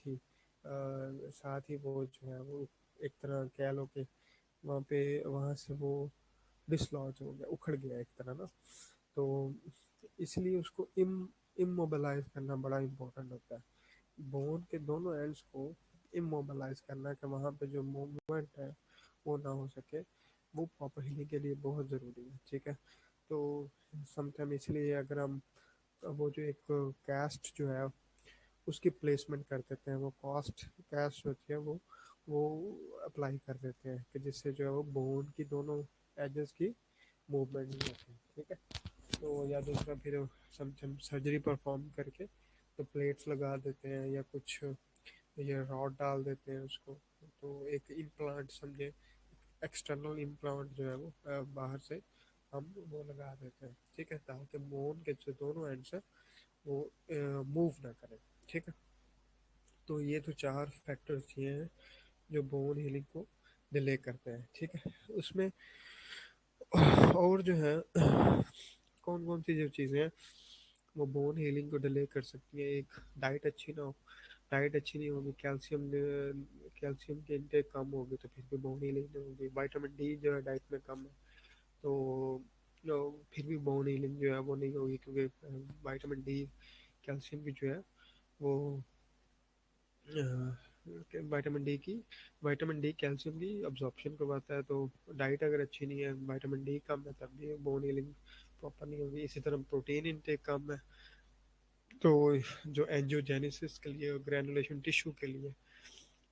ही वो जो है वो एक तरह कह लो कि वहाँ से वो डिसलॉज हो गया, उखड़ गया एक तरह ना। तो इसलिए उसको इमोबिलाइज करना बड़ा इम्पोर्टेंट होता है। बोन के दोनों एंड्स को इमोबिलाइज करना, कि वहाँ पे जो मूवमेंट है वो ना हो सके, वो प्रॉपर हीलिंग के लिए बहुत ज़रूरी है। ठीक है। तो समटाइम इसलिए अगर हम वो जो एक कास्ट जो है उसकी प्लेसमेंट कर देते हैं, वो कॉस्ट कास्ट होती है वो अप्लाई कर देते हैं, कि जिससे जो है वो बोन की दोनों एजेस की मूवमेंट नहीं होती। ठीक है। तो या दूसरा फिर समटाइम सर्जरी परफॉर्म करके तो प्लेट्स लगा देते हैं या कुछ ये रॉड डाल देते हैं उसको। तो एक इम्प्लांट समझे, एक्सटर्नल इम्प्लांट जो है वो बाहर से हम वो लगा देते हैं। ठीक है, ताकि बोन के जो दोनों एंड्स है वो मूव ना करें। ठीक है। तो ये तो चार फैक्टर्स ये हैं जो बोन हीलिंग को डिले करते हैं। ठीक है। उसमें और जो है कौन कौन सी जो चीज़ें हैं वो बोन हीलिंग को डिले कर सकती हैं। एक, डाइट अच्छी ना हो। डाइट अच्छी नहीं होगी, कैल्शियम के इंटेक कम होगी तो फिर भी बोन हीलिंग नहीं होगी। विटामिन डी जो है डाइट में कम है तो फिर भी बोन हीलिंग जो है वो नहीं होगी, क्योंकि विटामिन डी कैल्शियम की जो है वो विटामिन डी कैल्शियम की अब्जॉर्प्शन करवाता है। तो डाइट अगर अच्छी नहीं है, विटामिन डी कम है, तब भी बोन हीलिंग प्रॉपर नहीं होगी। इसी तरह प्रोटीन इंटेक कम है तो जो एंजियोजेनेसिस के लिए, ग्रैनुलेशन टिश्यू के लिए,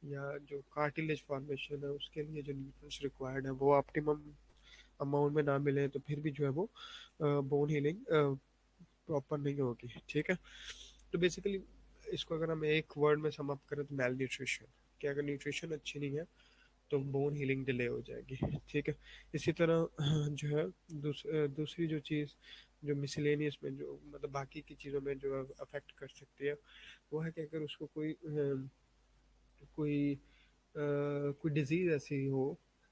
या जो कार्टिलेज फॉर्मेशन है उसके लिए जो न्यूट्रिएंट्स रिक्वायर्ड है वो ऑप्टिमम अमाउंट में ना मिले तो फिर भी जो है वो बोन हीलिंग प्रॉपर नहीं होगी। ठीक है। तो बेसिकली इसको अगर हम एक वर्ड में सम अप करें तो मेल न्यूट्रिशन, कि अगर न्यूट्रिशन अच्छी नहीं है तो बोन हीलिंग डिले हो जाएगी। ठीक है। इसी तरह जो है दूसरी जो चीज़ जो मिसलेनियस में जो मतलब बाकी की चीज़ों में जो अफेक्ट कर सकती है वो है कि अगर उसको कोई कोई डिजीज़ ऐसी हो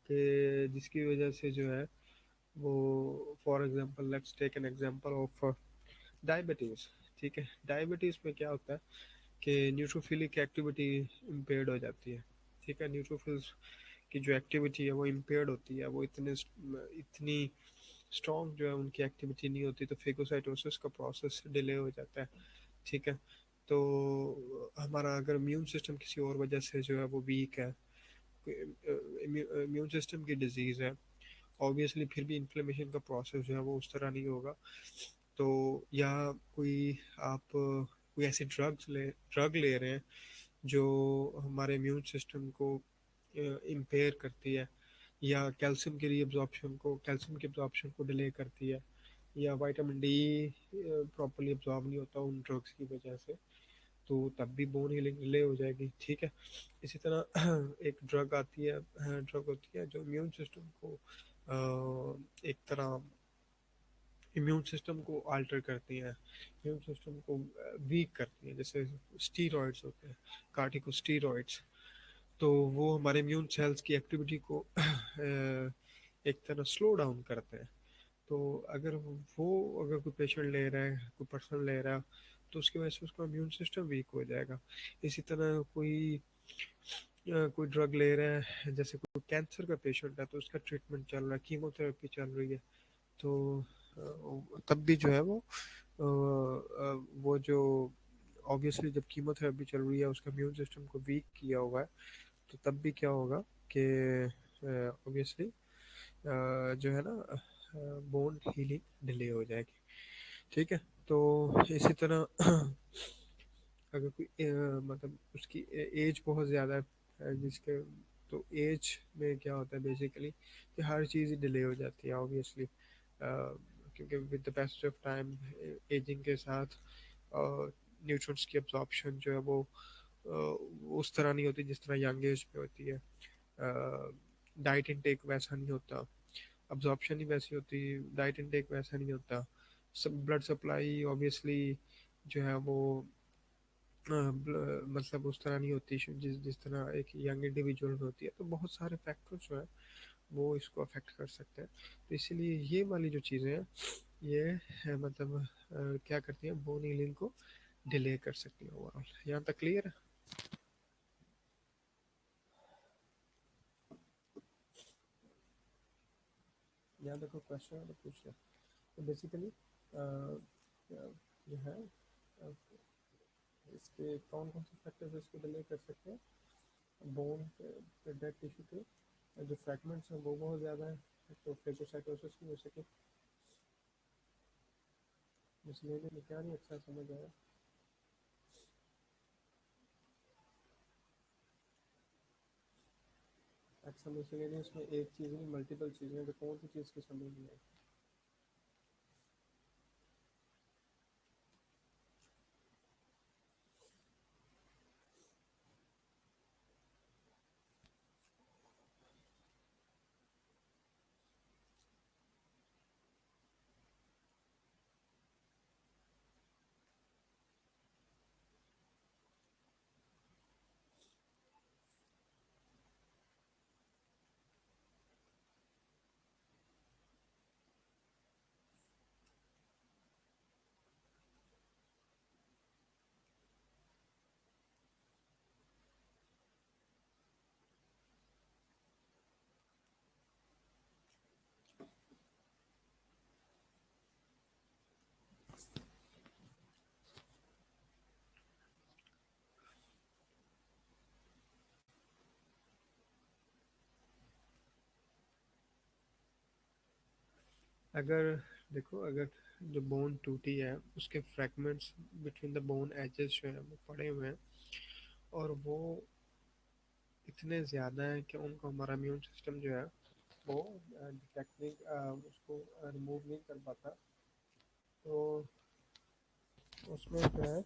कि जिसकी वजह से जो है वो, for example let's take an example of diabetes. ठीक है। डायबिटीज़ में क्या होता है कि न्यूट्रोफिलिक एक्टिविटी इम्पेयर्ड हो जाती है। ठीक है। न्यूट्रोफिल्स की जो एक्टिविटी है वो इम्पेयर्ड होती है, वो इतनी स्ट्रॉन्ग जो है उनकी एक्टिविटी नहीं होती, तो फेगोसाइटोसिस का प्रोसेस डिले हो जाता है। ठीक है। तो हमारा अगर इम्यून सिस्टम किसी और वजह से जो है वो वीक है, इम्यून सिस्टम की डिजीज़ है, ऑब्वियसली फिर भी इन्फ्लेमेशन का प्रोसेस जो है वो उस तरह नहीं होगा। तो या कोई आप कोई ऐसी ड्रग ले रहे हैं जो हमारे इम्यून सिस्टम को इम्पेयर करती है, या कैल्शियम की एब्जॉर्प्शन को डिले करती है, या विटामिन डी प्रॉपरली एब्जॉर्ब नहीं होता उन ड्रग्स की वजह से, तो तब भी बोन हीलिंग डिले हो जाएगी। ठीक है। इसी तरह एक ड्रग होती है जो इम्यून सिस्टम को एक तरह इम्यून सिस्टम को अल्टर करती हैं, इम्यून सिस्टम को वीक करती हैं, जैसे स्टीरॉइड्स होते हैं, कार्टिकोस्टीरॉइड्स। तो वो हमारे इम्यून सेल्स की एक्टिविटी को एक तरह स्लो डाउन करते हैं। तो अगर कोई पेशेंट ले रहा है, कोई पर्सन ले रहा है, तो उसकी वजह से उसका इम्यून सिस्टम वीक हो जाएगा। इसी तरह कोई ड्रग ले रहा है, जैसे कोई कैंसर का पेशेंट है तो उसका ट्रीटमेंट चल रहा है, कीमोथेरेपी चल रही है, तो तब भी जो है वो जो ऑब्वियसली जब कीमोथेरेपी चल रही है उसका इम्यून सिस्टम को वीक किया हुआ है, तो तब भी क्या होगा कि ऑब्वियसली जो है ना बोन हीलिंग डिले हो जाएगी। ठीक है। तो इसी तरह अगर कोई मतलब उसकी एज बहुत ज़्यादा है जिसके, तो एज में क्या होता है बेसिकली कि हर चीज़ डिले हो जाती है ऑब्वियसली, क्योंकि with the passage of time, ageing के साथ न्यूट्रिएंट्स की अब्जॉर्प्शन जो है वो उस तरह नहीं होती जिस तरह यंग एज में होती है। डाइट इनटेक वैसा नहीं होता, अब्जॉर्प्शन ही वैसी होती, डाइट इनटेक वैसा नहीं होता। सब ब्लड सप्लाई ऑब्वियसली जो है वो मतलब उस तरह नहीं होती जिस जिस तरह एक यंग इंडिविजुअल में होती है। तो बहुत सारे फैक्टर्स जो है वो इसको अफेक्ट कर सकते हैं। तो इसीलिए ये वाली जो चीज़ें हैं ये मतलब क्या करती हैं, बोन हीलिंग को डिले कर सकती है ओवरऑल। यहाँ तक क्लियर है? यहाँ देखो क्वेश्चन है तो पूछ रहे हैं। तो बेसिकली जो है अ, इसके कौन कौन से फैक्टर्स इसको डिले कर सकते हैं। बोन के डेड टिश्यू के जो फ्रैगमेंट्स हैं वो बहुत ज़्यादा है, तो फेगोसाइटोसिस भी हो सके। इसलिए में क्या नहीं अच्छा समझ आया। अच्छा मिसलेनियस में एक चीज़ नहीं मल्टीपल चीज़ें हैं, तो कौन सी चीज़ की समझ नहीं आई। अगर देखो, अगर जो बोन टूटी है उसके fragments between the bone edges जो है वो पड़े हुए हैं, और वो इतने ज़्यादा हैं कि उनको हमारा इम्यून सिस्टम जो है वो डिटेक्ट नहीं उसको रिमूव नहीं कर पाता। तो उसमें जो है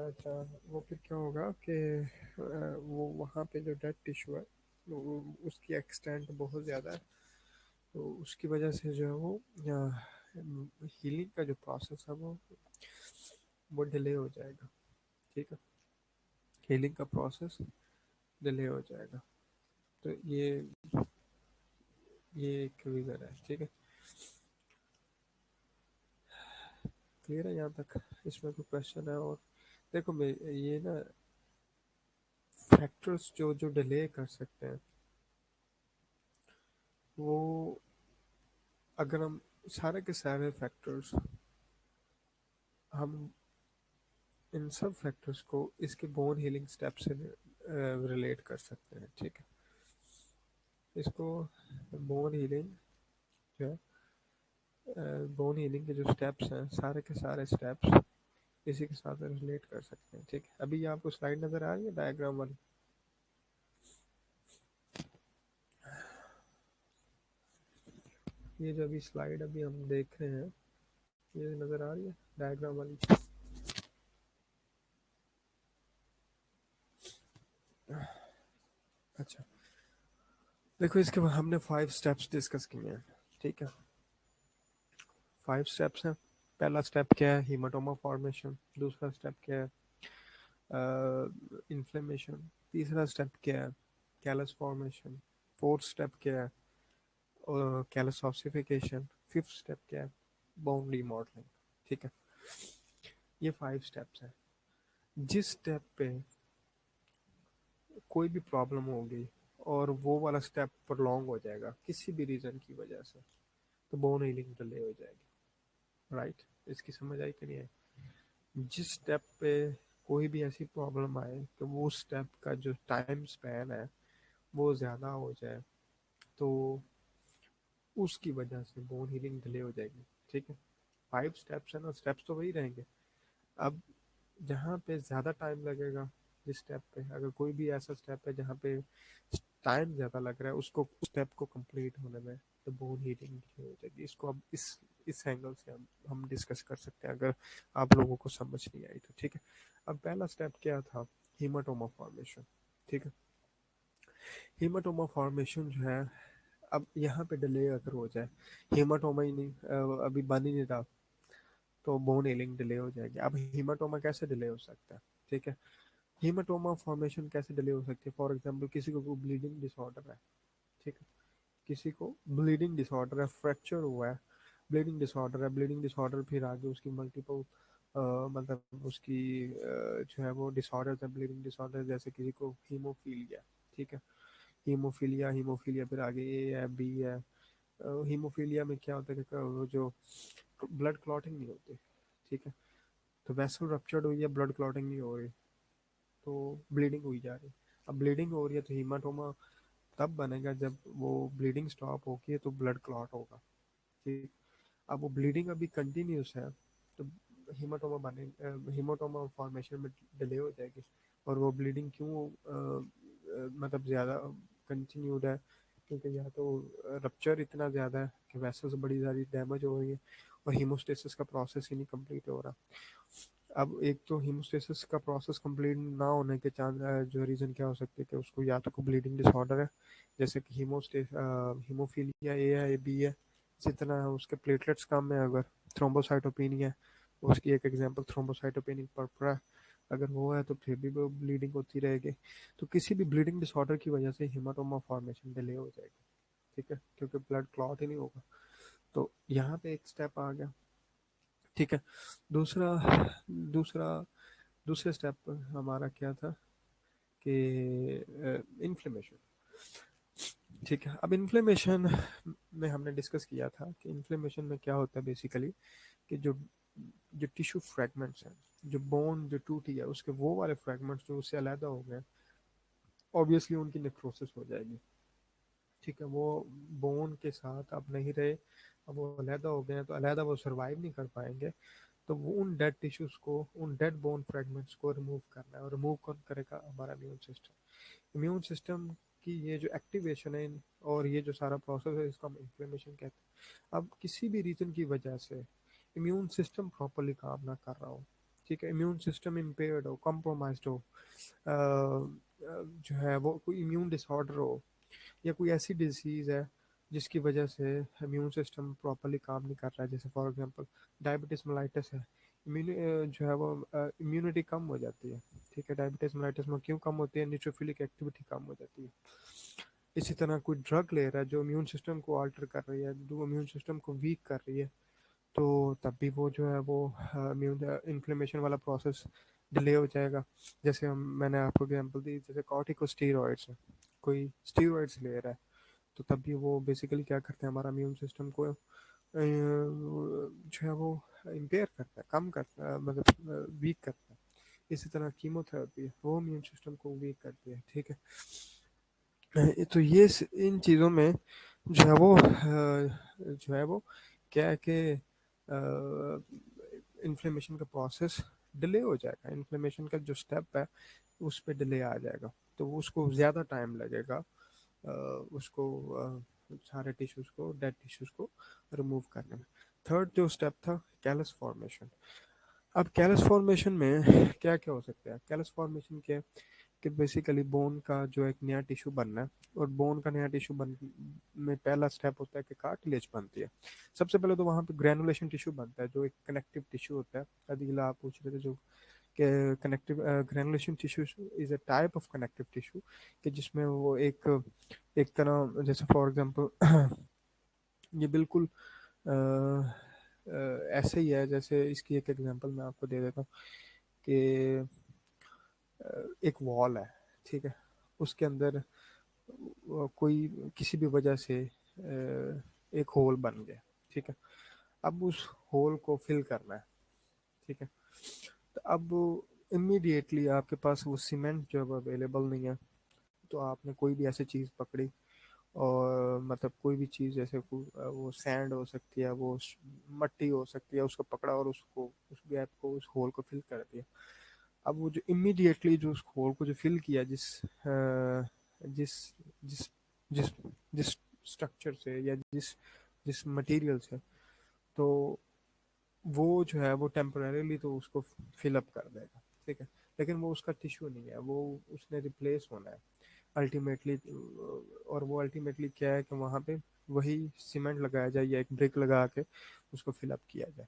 अच्छा वो फिर क्या होगा कि वो वहाँ पे जो डेड टिश्यू है उसकी एक्सटेंट बहुत ज़्यादा है, तो उसकी वजह से जो है वो हीलिंग का जो प्रोसेस है वो डिले हो जाएगा। ठीक है, हीलिंग का प्रोसेस डिले हो जाएगा। तो ये एक रीज़न है। ठीक है, क्लियर है यहाँ तक? इसमें कोई क्वेश्चन है? और देखो मैं ये ना फैक्टर्स जो जो डिले कर सकते हैं वो, अगर हम सारे के सारे फैक्टर्स हम इन सब फैक्टर्स को इसके बोन हीलिंग स्टेप से रिलेट कर सकते हैं। ठीक है, इसको बोन हीलिंग जो है, बोन हीलिंग के जो स्टेप्स हैं सारे के सारे स्टेप्स इसी के साथ रिलेट कर सकते हैं। ठीक है, अभी ये आपको स्लाइड नज़र आ रही है डायग्राम वाली? ये जो अभी स्लाइड अभी हम देख रहे हैं ये नज़र आ रही है डायग्राम वाली? अच्छा, देखो इसके बाद हमने 5 स्टेप्स डिस्कस किए हैं। ठीक है, 5 स्टेप्स हैं। पहला स्टेप क्या है, हीमाटोमा फॉर्मेशन। दूसरा स्टेप क्या है, इन्फ्लेमेशन। तीसरा स्टेप क्या है, कैलस फॉर्मेशन। फोर्थ स्टेप क्या है, कैलस ऑसिफिकेशन। फिफ्थ स्टेप क्या है, बोन रीमॉडलिंग। ठीक है, ये 5 स्टेप्स हैं। जिस स्टेप पे कोई भी प्रॉब्लम होगी और वो वाला स्टेप प्रोलॉन्ग हो जाएगा किसी भी रीज़न की वजह से, तो बोन हीलिंग डिले हो जाएगी। राइट, इसकी समझ आई कि नहीं आई? जिस स्टेप पे कोई भी ऐसी प्रॉब्लम आए कि वो स्टेप का जो टाइम स्पैन है वो ज़्यादा हो जाए, तो उसकी वजह से बोन हीलिंग डिले हो जाएगी। ठीक है, 5 स्टेप्स है ना, स्टेप्स तो वही रहेंगे। अब जहाँ पे ज़्यादा टाइम लगेगा, जिस स्टेप पे अगर कोई भी ऐसा स्टेप है जहाँ पे टाइम ज़्यादा लग रहा है उसको, उस स्टेप को कंप्लीट होने में, तो बोन हीलिंग डिले हो जाएगी। इसको अब इस एंगल से हम डिस्कस कर सकते हैं अगर आप लोगों को समझ नहीं आई तो। ठीक है, अब पहला स्टेप क्या था, हीमाटोमा फॉर्मेशन। ठीक है, हीमाटोमा फॉर्मेशन जो है, अब यहाँ पे डिले अगर हो जाए, हीमाटोमा ही नहीं अभी बन ही नहीं रहा, तो बोन हीलिंग डिले हो जाएगी। अब हीमाटोमा कैसे डिले हो सकता है? ठीक है, हीमाटोमा फॉर्मेशन कैसे डिले हो सकती है? फॉर एग्जांपल किसी को ब्लीडिंग डिसऑर्डर है, ठीक है, किसी को ब्लीडिंग डिसऑर्डर है, फ्रैक्चर हुआ है, ब्लीडिंग डिसऑर्डर है, ब्लीडिंग डिसऑर्डर फिर आगे उसकी मल्टीपल मतलब उसकी जो है वो डिसऑर्डर्स है, ब्लीडिंग डिसऑर्डर, जैसे किसी को हीमोफीलिया, ठीक है, हीमोफीलिया, हीमोफीलिया फिर आगे ए है, बी है। हीमोफीलिया में क्या होता है कि वो जो ब्लड क्लॉटिंग नहीं होती, ठीक है, तो वेसल रप्चर्ड हुई है, ब्लड क्लॉटिंग नहीं हो रही, तो ब्लीडिंग हुई जा रही है। अब ब्लीडिंग हो रही है तो हीमाटोमा तब बनेगा जब वो ब्लीडिंग स्टॉप होगी है तो ब्लड क्लॉट होगा, ठीक। अब वो ब्लीडिंग अभी कंटिन्यूस है तो हीमाटोमा बने, हीमाटोमा फॉर्मेशन में डिले हो जाएगी। और वो ब्लीडिंग क्यों मतलब ज़्यादा कंटिन्यूड है, क्योंकि या तो रप्चर इतना ज़्यादा है कि वेसल्स बड़ी सारी डैमेज हो रही है और हीमोस्टेसिस का प्रोसेस ही नहीं कंप्लीट हो रहा। अब एक तो हीमोस्टेसिस का प्रोसेस कंप्लीट ना होने के चांस जो रीज़न क्या हो सकते हैं कि उसको या तो कोई ब्लीडिंग डिसऑर्डर है, जैसे कि हीमोफीलिया ए है, बी है, इसी तरह उसके प्लेटलेट्स कम है, अगर थ्रोम्बोसाइटोपेनिया उसकी एक एग्जांपल थ्रोम्बोसाइटोपेनिक पर्परा, अगर वो है तो फिर भी वो ब्लीडिंग होती रहेगी। तो किसी भी ब्लीडिंग डिसऑर्डर की वजह से हीमाटोमा फॉर्मेशन डिले हो जाएगी, ठीक है, क्योंकि ब्लड क्लॉट ही नहीं होगा। तो यहाँ पे एक स्टेप आ गया, ठीक है। दूसरा दूसरा दूसरे स्टेप हमारा क्या था कि इन्फ्लेमेशन, ठीक है। अब इन्फ्लेमेशन में हमने डिस्कस किया था कि इन्फ्लेमेशन में क्या होता है बेसिकली कि जो जो टिश्यू फ्रैगमेंट्स हैं, जो बोन जो टूटी है उसके वो वाले फ्रैगमेंट्स जो उससे अलहदा हो गए, ऑब्वियसली उनकी नेक्रोसिस हो जाएगी, ठीक है। वो बोन के साथ अब नहीं रहे, अब वो अलहदा हो गए हैं तो अलहदा वो सर्वाइव नहीं कर पाएंगे। तो वो उन डेड टिश्यूज को, उन डेड बोन फ्रेगमेंट्स को रिमूव करना है, और रिमूव कौन करेगा? हमारा इम्यून सिस्टम। इम्यून सिस्टम की ये जो एक्टिवेशन है और ये जो सारा प्रोसेस है इसको हम इन्फ्लेमेशन कहते हैं। अब किसी भी रीजन की वजह से इम्यून सिस्टम प्रॉपरली काम ना कर रहा हो, ठीक है, इम्यून सिस्टम इम्पेयर्ड हो, कॉम्प्रोमाइज्ड हो, जो है वो कोई इम्यून डिसऑर्डर हो, या कोई ऐसी डिजीज़ है जिसकी वजह से इम्यून सिस्टम प्रॉपरली काम नहीं कर रहा है, जैसे फॉर एग्जांपल डायबिटीज मेलाइटिस है, जो है वो इम्यूनिटी कम हो जाती है, ठीक है। डायबिटीज मेलाइटिस में क्यों कम होती है? न्यूट्रोफिलिक एक्टिविटी कम हो जाती है। इसी तरह कोई ड्रग ले रहा है जो इम्यून सिस्टम को अल्टर कर रही है, जो इम्यून सिस्टम को वीक कर रही है, तो तब भी वो जो है वो इम्यून इन्फ्लेमेशन वाला प्रोसेस डिले हो जाएगा। जैसे हम मैंने आपको एग्जांपल दी, जैसे कॉर्टिकोस्टेरॉइड्स है, कोई स्टीरॉइड्स ले रहा है तो तब भी वो बेसिकली क्या करते हैं, हमारा इम्यून सिस्टम को जो है वो इम्पेयर करता है, कम करता है, मतलब वीक करता है। इसी तरह कीमोथेरेपी है, वो इम्यून सिस्टम को वीक करती है, ठीक है। तो ये इन चीज़ों में जो है वो जो है वो क्या है कि इन्फ्लेमेशन का प्रोसेस डिले हो जाएगा, इन्फ्लेमेशन का जो स्टेप है उस पर डिले आ जाएगा, तो उसको ज़्यादा टाइम लगेगा उसको सारे टिश्यूज़ को, डेड टिश्यूज़ को रिमूव करने में। थर्ड जो स्टेप था, कैलस फॉर्मेशन। अब कैलस फॉर्मेशन में क्या क्या हो सकता है? कैलस फॉर्मेशन क्या है कि बेसिकली बोन का जो एक नया टिश्यू बनना है, और बोन का नया टिश्यू बन में पहला स्टेप होता है कि कार्टिलेज बनती है। सबसे पहले तो वहाँ पे ग्रैनुलेशन टिश्यू बनता है जो एक कनेक्टिव टिश्यू होता है। अदिला आप पूछ रहे थे जो connective granulation tissue is a type of connective tissue कि जिसमें वो एक एक तरह, जैसे फॉर एग्जांपल ये बिल्कुल ऐसे ही है, जैसे इसकी एक एग्जांपल मैं आपको दे देता हूँ कि एक वॉल है, ठीक है, उसके अंदर कोई किसी भी वजह से एक होल बन गया, ठीक है। अब उस होल को फिल करना है, ठीक है। तो अब इमीडिएटली आपके पास वो सीमेंट जो है अवेलेबल नहीं है, तो आपने कोई भी ऐसी चीज़ पकड़ी, और मतलब कोई भी चीज़ जैसे वो सैंड हो सकती है, वो मट्टी हो सकती है, उसको पकड़ा और उसको उस गैप को, उस होल को फिल कर दिया। अब वो जो इमीडिएटली जो उस होल को जो फिल किया जिस जिस जिस जिस स्ट्रक्चर से या जिस जिस मटेरियल से, तो वो जो है वो टेम्परेरीली तो उसको फिल अप कर देगा, ठीक है, लेकिन वो उसका टिश्यू नहीं है, वो उसने रिप्लेस होना है अल्टीमेटली। और वो अल्टीमेटली क्या है कि वहाँ पे वही सीमेंट लगाया जाए या एक ब्रिक लगा के उसको फिल अप किया जाए।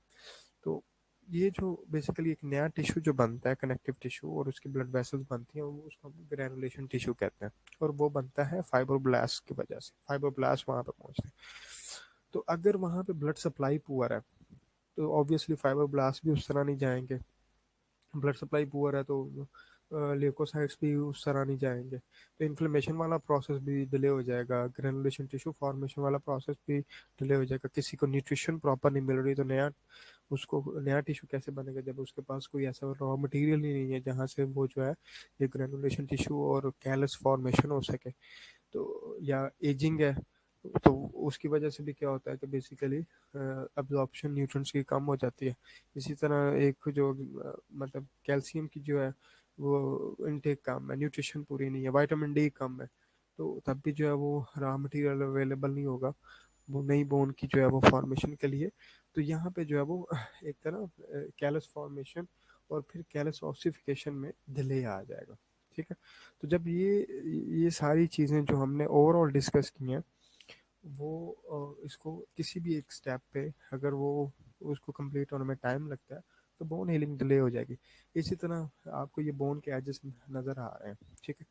तो ये जो बेसिकली एक नया टिश्यू जो बनता है कनेक्टिव टिश्यू और उसकी ब्लड वेसल्स बनती हैं वो उसको हम ग्रेनुलेशन टिश्यू कहते हैं। और वो बनता है फाइब्रोब्लास्ट की वजह से, फाइब्रोब्लास्ट वहाँ पे पहुँचते हैं। तो अगर वहाँ पे ब्लड सप्लाई पुअर है तो ऑब्वियसली फाइब्रोब्लास्ट भी उस तरह नहीं जाएंगे। ब्लड सप्लाई पुअर है तो ल्यूकोसाइट्स भी उस तरह नहीं जाएंगे, तो इन्फ्लेमेशन वाला प्रोसेस भी डिले हो जाएगा, ग्रेनुलेशन टिश्यू फॉर्मेशन वाला प्रोसेस भी डिले हो जाएगा। किसी को न्यूट्रिशन प्रॉपर नहीं मिल रही तो उसको नया टिश्यू कैसे बनेगा जब उसके पास कोई ऐसा रॉ मटेरियल ही नहीं है जहाँ से वो जो है ये ग्रेनुलेशन टिश्यू और कैलस फॉर्मेशन हो सके। तो या एजिंग है तो उसकी वजह से भी क्या होता है कि बेसिकली अब्जॉर्प्शन न्यूट्रिएंट्स की कम हो जाती है। इसी तरह एक जो मतलब कैल्शियम की जो है वो इनटेक कम है, न्यूट्रिशन पूरी नहीं है, विटामिन डी कम है, तो तब भी जो है वो रॉ मटेरियल अवेलेबल नहीं होगा वो नई बोन की जो है वो फॉर्मेशन के लिए। तो यहाँ पे जो है वो एक तरह कैलस फॉर्मेशन और फिर कैलस ऑसिफिकेशन में डिले आ जाएगा। ठीक है। तो जब ये सारी चीज़ें जो हमने ओवरऑल डिस्कस की हैं वो इसको किसी भी एक स्टेप पे अगर वो उसको कंप्लीट होने में टाइम लगता है तो बोन हीलिंग डिले हो जाएगी। इसी तरह आपको ये बोन के एजेस नज़र आ रहे हैं। ठीक है।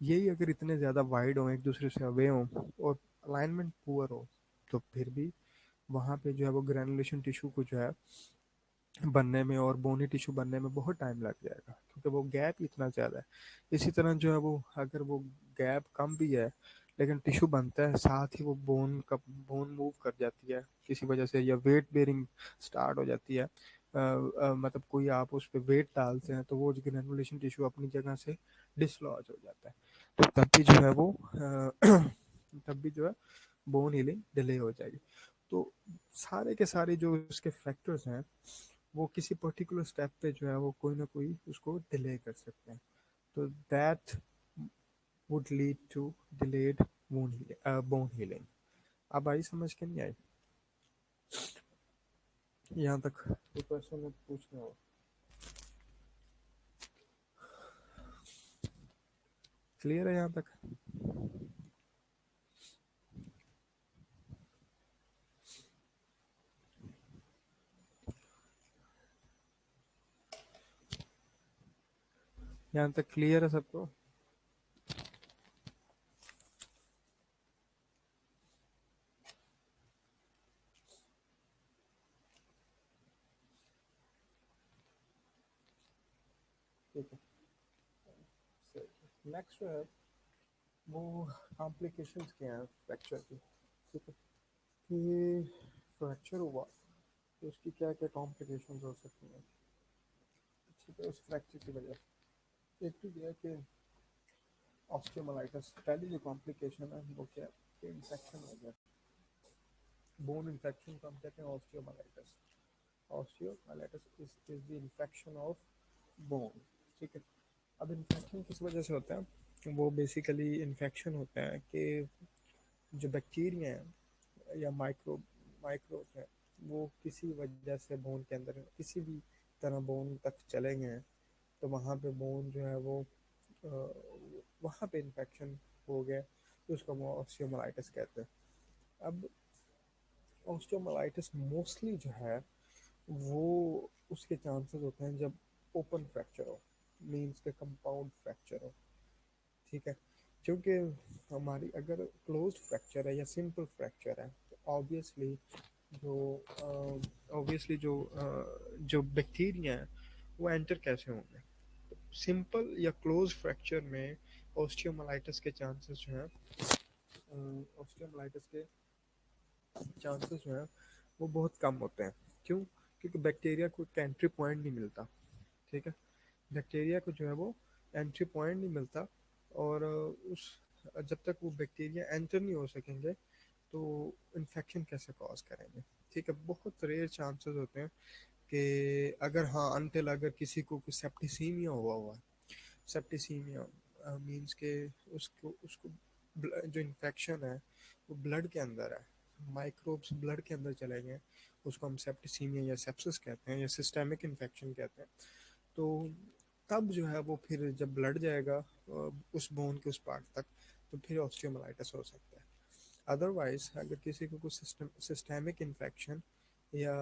यही अगर इतने ज़्यादा वाइड हों एक दूसरे से अवे हों और अलाइनमेंट पुअर हो तो फिर भी वहाँ पे जो है वो ग्रैनुलेशन टिश्यू को जो है बनने में और बोनी टिश्यू बनने में बहुत टाइम लग जाएगा क्योंकि वो गैप इतना ज़्यादा है। इसी तरह जो है वो अगर वो गैप कम भी है लेकिन टिश्यू बनता है साथ ही वो बोन मूव कर जाती है किसी वजह से या वेट बेरिंग स्टार्ट हो जाती है। मतलब कोई आप उस पर वेट डालते हैं तो वो ग्रेनुलेशन टिश्यू अपनी जगह से डिसलॉज हो जाता है। तो तब भी जो है वो तब भी जो है बोन हीलिंग डिले हो जाएगी। तो सारे के सारे जो उसके फैक्टर्स हैं वो किसी पर्टिकुलर स्टेप पे जो है वो कोई ना कोई उसको डिले कर सकते हैं। तो that would lead to delayed bone healing. अब आई समझ के नहीं आई यहाँ तक कोई क्वेश्चन है तो पूछना हो। क्लियर है यहाँ तक? यहाँ तक क्लियर है सबको? ठीक है। नेक्स्ट जो है वो कॉम्प्लिकेशंस क्या हैं फ्रैक्चर की। ठीक है। कि फ्रैक्चर हुआ तो उसकी क्या क्या कॉम्प्लिकेशंस हो सकती हैं। ठीक है। उस फ्रैक्चर की वजह से एक तो यह है कि ऑस्टियोमाइलाइटिस पहली जो कॉम्प्लिकेशन है वो क्या है कि इन्फेक्शन हो गया। बोन इन्फेक्शन को हम कहते हैं osteomyelitis. Osteomyelitis is the infection of bone. ठीक है। अब इन्फेक्शन किस वजह से होता है? वो बेसिकली इन्फेक्शन होता है कि जो बैक्टीरिया हैं या माइक्रोब्स हैं वो किसी वजह से बोन के अंदर किसी भी तरह बोन तक चले गए हैं तो वहाँ पे बोन जो है वो वहाँ पे इन्फेक्शन हो गया तो उसको वो ऑस्टियोमाइलाइटिस कहते हैं। अब ऑस्टियोमाइलाइटिस मोस्टली जो है वो उसके चांसेस होते हैं जब ओपन फ्रैक्चर हो, मीन्स के कंपाउंड फ्रैक्चर हो। ठीक है। क्योंकि हमारी अगर क्लोज्ड फ्रैक्चर है या सिंपल फ्रैक्चर है तो जो जो बैक्टीरिया है वो एंटर कैसे होंगे। सिंपल या क्लोज फ्रैक्चर में ऑस्टियोमाइलाइटिस के चांसेस जो हैं ऑस्टियोमाइलाइटिस के चांसेस जो हैं वो बहुत कम होते हैं। क्यों? क्योंकि बैक्टीरिया को एक एंट्री पॉइंट नहीं मिलता। ठीक है। बैक्टीरिया को जो है वो एंट्री पॉइंट नहीं मिलता और उस जब तक वो बैक्टीरिया एंटर नहीं हो सकेंगे तो इन्फेक्शन कैसे कॉज करेंगे। ठीक है। बहुत रेयर चांसेस होते हैं कि अगर हाँ अनटिल अगर किसी को सेप्टिसीमिया हुआ है। सेप्टिसीमिया मींस के उसको उसको जो इन्फेक्शन है वो ब्लड के अंदर है, माइक्रोब्स ब्लड के अंदर चले गए, उसको हम सेप्टिसीमिया या सेप्सिस कहते हैं या सिस्टेमिक इन्फेक्शन कहते हैं। तो तब जो है वो फिर जब ब्लड जाएगा उस बोन के उस पार्ट तक तो फिर ऑस्टियोमाइलाइटिस हो सकता है। अदरवाइज अगर किसी को कुछ सिस्टेमिक इन्फेक्शन या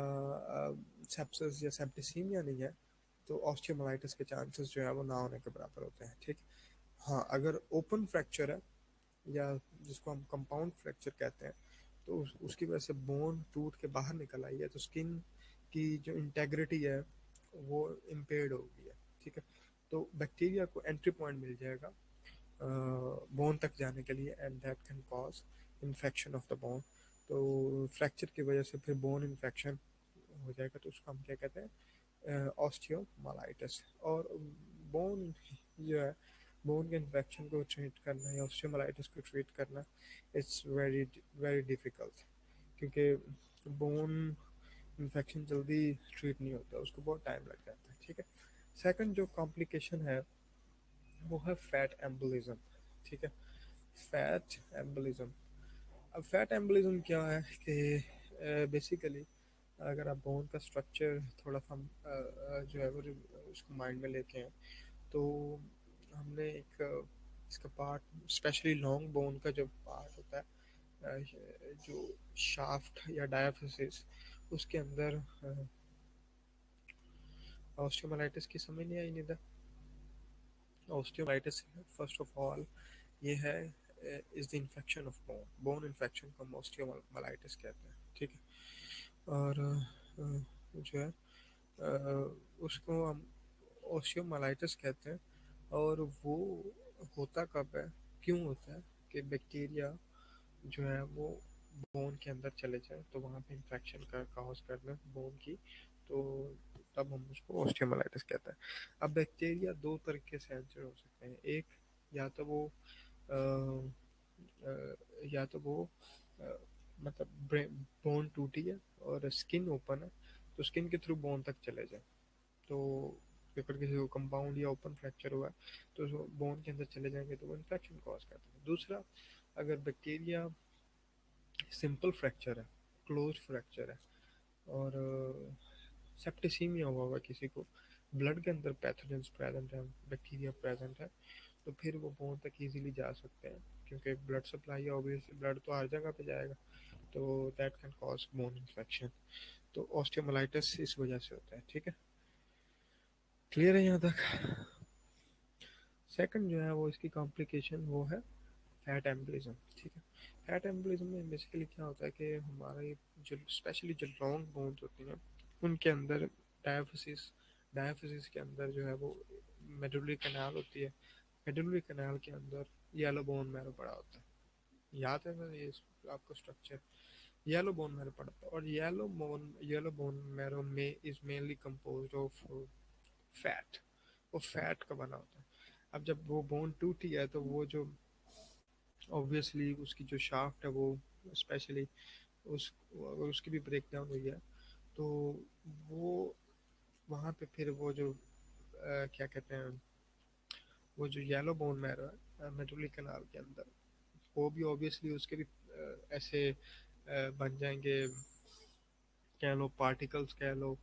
सेप्सिस या सेप्टिसीमिया नहीं है, तो ऑस्टियोमाइलिटिस के चांसेस जो है वो ना होने के बराबर होते हैं, ठीक। हाँ, अगर ओपन फ्रैक्चर है या जिसको हम कंपाउंड फ्रैक्चर कहते हैं, तो उसकी वजह से बोन टूट के बाहर निकल आई है, तो स्किन की जो इंटेग्रिटी है वो इम्पेयर्ड हो गई है, ठीक है। तो बैक्टीरिया को एंट्री पॉइंट मिल जाएगा बोन तक जाने के लिए, and that can cause infection of the bone. तो फ्रैक्चर की वजह से फिर बोन इन्फेक्शन हो जाएगा, तो उसको हम क्या कहते हैं, ऑस्टियोमालाइटिस। और बोन जो है, बोन के इन्फेक्शन को ट्रीट करना या ऑस्टियोमालाइटिस को ट्रीट करना, इट्स वेरी वेरी डिफ़िकल्ट, क्योंकि बोन इन्फेक्शन जल्दी ट्रीट नहीं होता, उसको बहुत टाइम लग जाता है, ठीक है। सेकंड जो कॉम्प्लिकेशन है वो है फैट एम्बोलिज्म, ठीक है। फैट एम्बोलिज्म, अब फैट एम्बोलिज्म क्या है कि बेसिकली अगर आप बोन का स्ट्रक्चर थोड़ा सा जो है वो उसको माइंड में लेके हैं, तो हमने एक इसका पार्ट, स्पेशली लॉन्ग बोन का जो पार्ट होता है, जो शाफ्ट या डायाफिसिस, उसके अंदर ऑस्टियोमाइलिटिस की समझ नहीं आई Nida. Osteomyelitis first of all ये है is the infection of bone, bone infection को हम ऑस्टियोमाइलिटिस कहते हैं, ठीक है। और जो है उसको हम ओस्टियोमाइलिटिस कहते हैं। और वो होता कब है, क्यों होता है कि बैक्टीरिया जो है वो बोन के अंदर चले जाए, तो वहाँ पे इन्फेक्शन का काज करना बोन की, तो तब हम उसको ओस्टियोमाइलिटिस कहते हैं। अब बैक्टीरिया दो तरीके से एंटर हो सकते हैं, एक या तो वो अ, या तो वो अ, मतलब बोन टूटी है और स्किन ओपन है, तो स्किन के थ्रू बोन तक चले जाए, तो अगर किसी को कंपाउंड या ओपन फ्रैक्चर हुआ है, तो बोन के अंदर चले जाएंगे तो वो इन्फेक्शन कॉज करते हैं। दूसरा, अगर बैक्टीरिया सिंपल फ्रैक्चर है, क्लोज फ्रैक्चर है, और सेप्टिसीमिया हुआ हुआ किसी को, ब्लड के अंदर पैथोजेंस प्रेजेंट है, बैक्टीरिया प्रेजेंट है, तो फिर वो बोन तक इजीली जा सकते हैं, क्योंकि ब्लड सप्लाई है, ऑब्वियसली ब्लड तो हर जगह पे जाएगा, तो that can cause bone infection. तो ऑस्टियोमाइलिटिस इस वजह से होता है, ठीक है। क्लियर है यहाँ तक। सेकंड जो है वो इसकी कॉम्प्लिकेशन वो है फैट एम्बोलिज्म, ठीक है। फैट एम्बोलिज्म में बेसिकली क्या होता है कि हमारे जो स्पेशली जो लॉन्ग बोन्स होती हैं उनके अंदर डायाफिसिस, डायाफिसिस के अंदर जो है वो मेडुलरी कैनाल होती है, मेडुलरी कैनाल के अंदर येलो बोन मैरो पड़ा होता है, याद है ना ये आपको स्ट्रक्चर, येलो बोन मैरो पड़ा होता है, और येलो बोन मैरो में is mainly composed of fat, वो फैट का बना होता है। अब जब वो बोन टूटी है, तो वो जो ऑब्वियसली उसकी जो शाफ्ट है वो स्पेशली उस अगर उसकी भी ब्रेक डाउन हुई है, तो वो वहाँ पे फिर वो जो क्या कहते हैं, वो जो येलो बोन मैरो है मेडुलरी कैनाल के अंदर, वो भी ऑब्वियसली उसके भी ऐसे बन जाएंगे, कह लो पार्टिकल्स कह लो,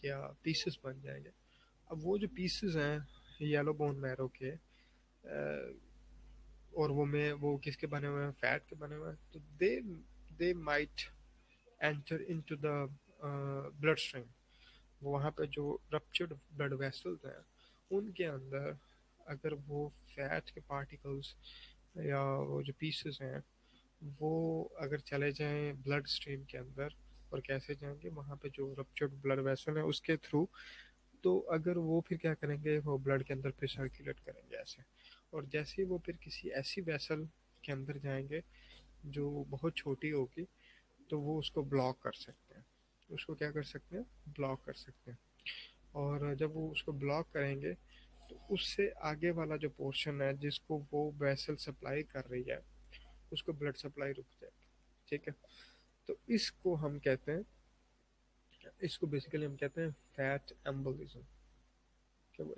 या पीसेस बन जाएंगे। अब वो जो पीसेस हैं येलो बोन मैरो के, और वो किसके बने हुए हैं, फैट के बने हुए हैं, तो they might enter into the blood stream. वहाँ पे जो रप्चर्ड ब्लड वेसल्स हैं उनके अंदर अगर वो फैट के पार्टिकल्स या वो जो पीसेस हैं वो अगर चले जाएं ब्लड स्ट्रीम के अंदर, और कैसे जाएंगे, वहाँ पे जो रप्चर्ड ब्लड वेसल है उसके थ्रू, तो अगर वो फिर क्या करेंगे, वो ब्लड के अंदर फिर सर्कुलेट करेंगे ऐसे, और जैसे ही वो फिर किसी ऐसी वेसल के अंदर जाएंगे जो बहुत छोटी होगी, तो वो उसको ब्लॉक कर सकते हैं, उसको क्या कर सकते हैं, ब्लॉक कर सकते हैं। और जब वो उसको ब्लॉक करेंगे, तो उससे आगे वाला जो पोर्शन है जिसको वो वेसल सप्लाई कर रही है, उसको ब्लड सप्लाई रुक जाएगी, ठीक है। तो इसको बेसिकली हम कहते हैं फैट एम्बोलिज्म। कि वो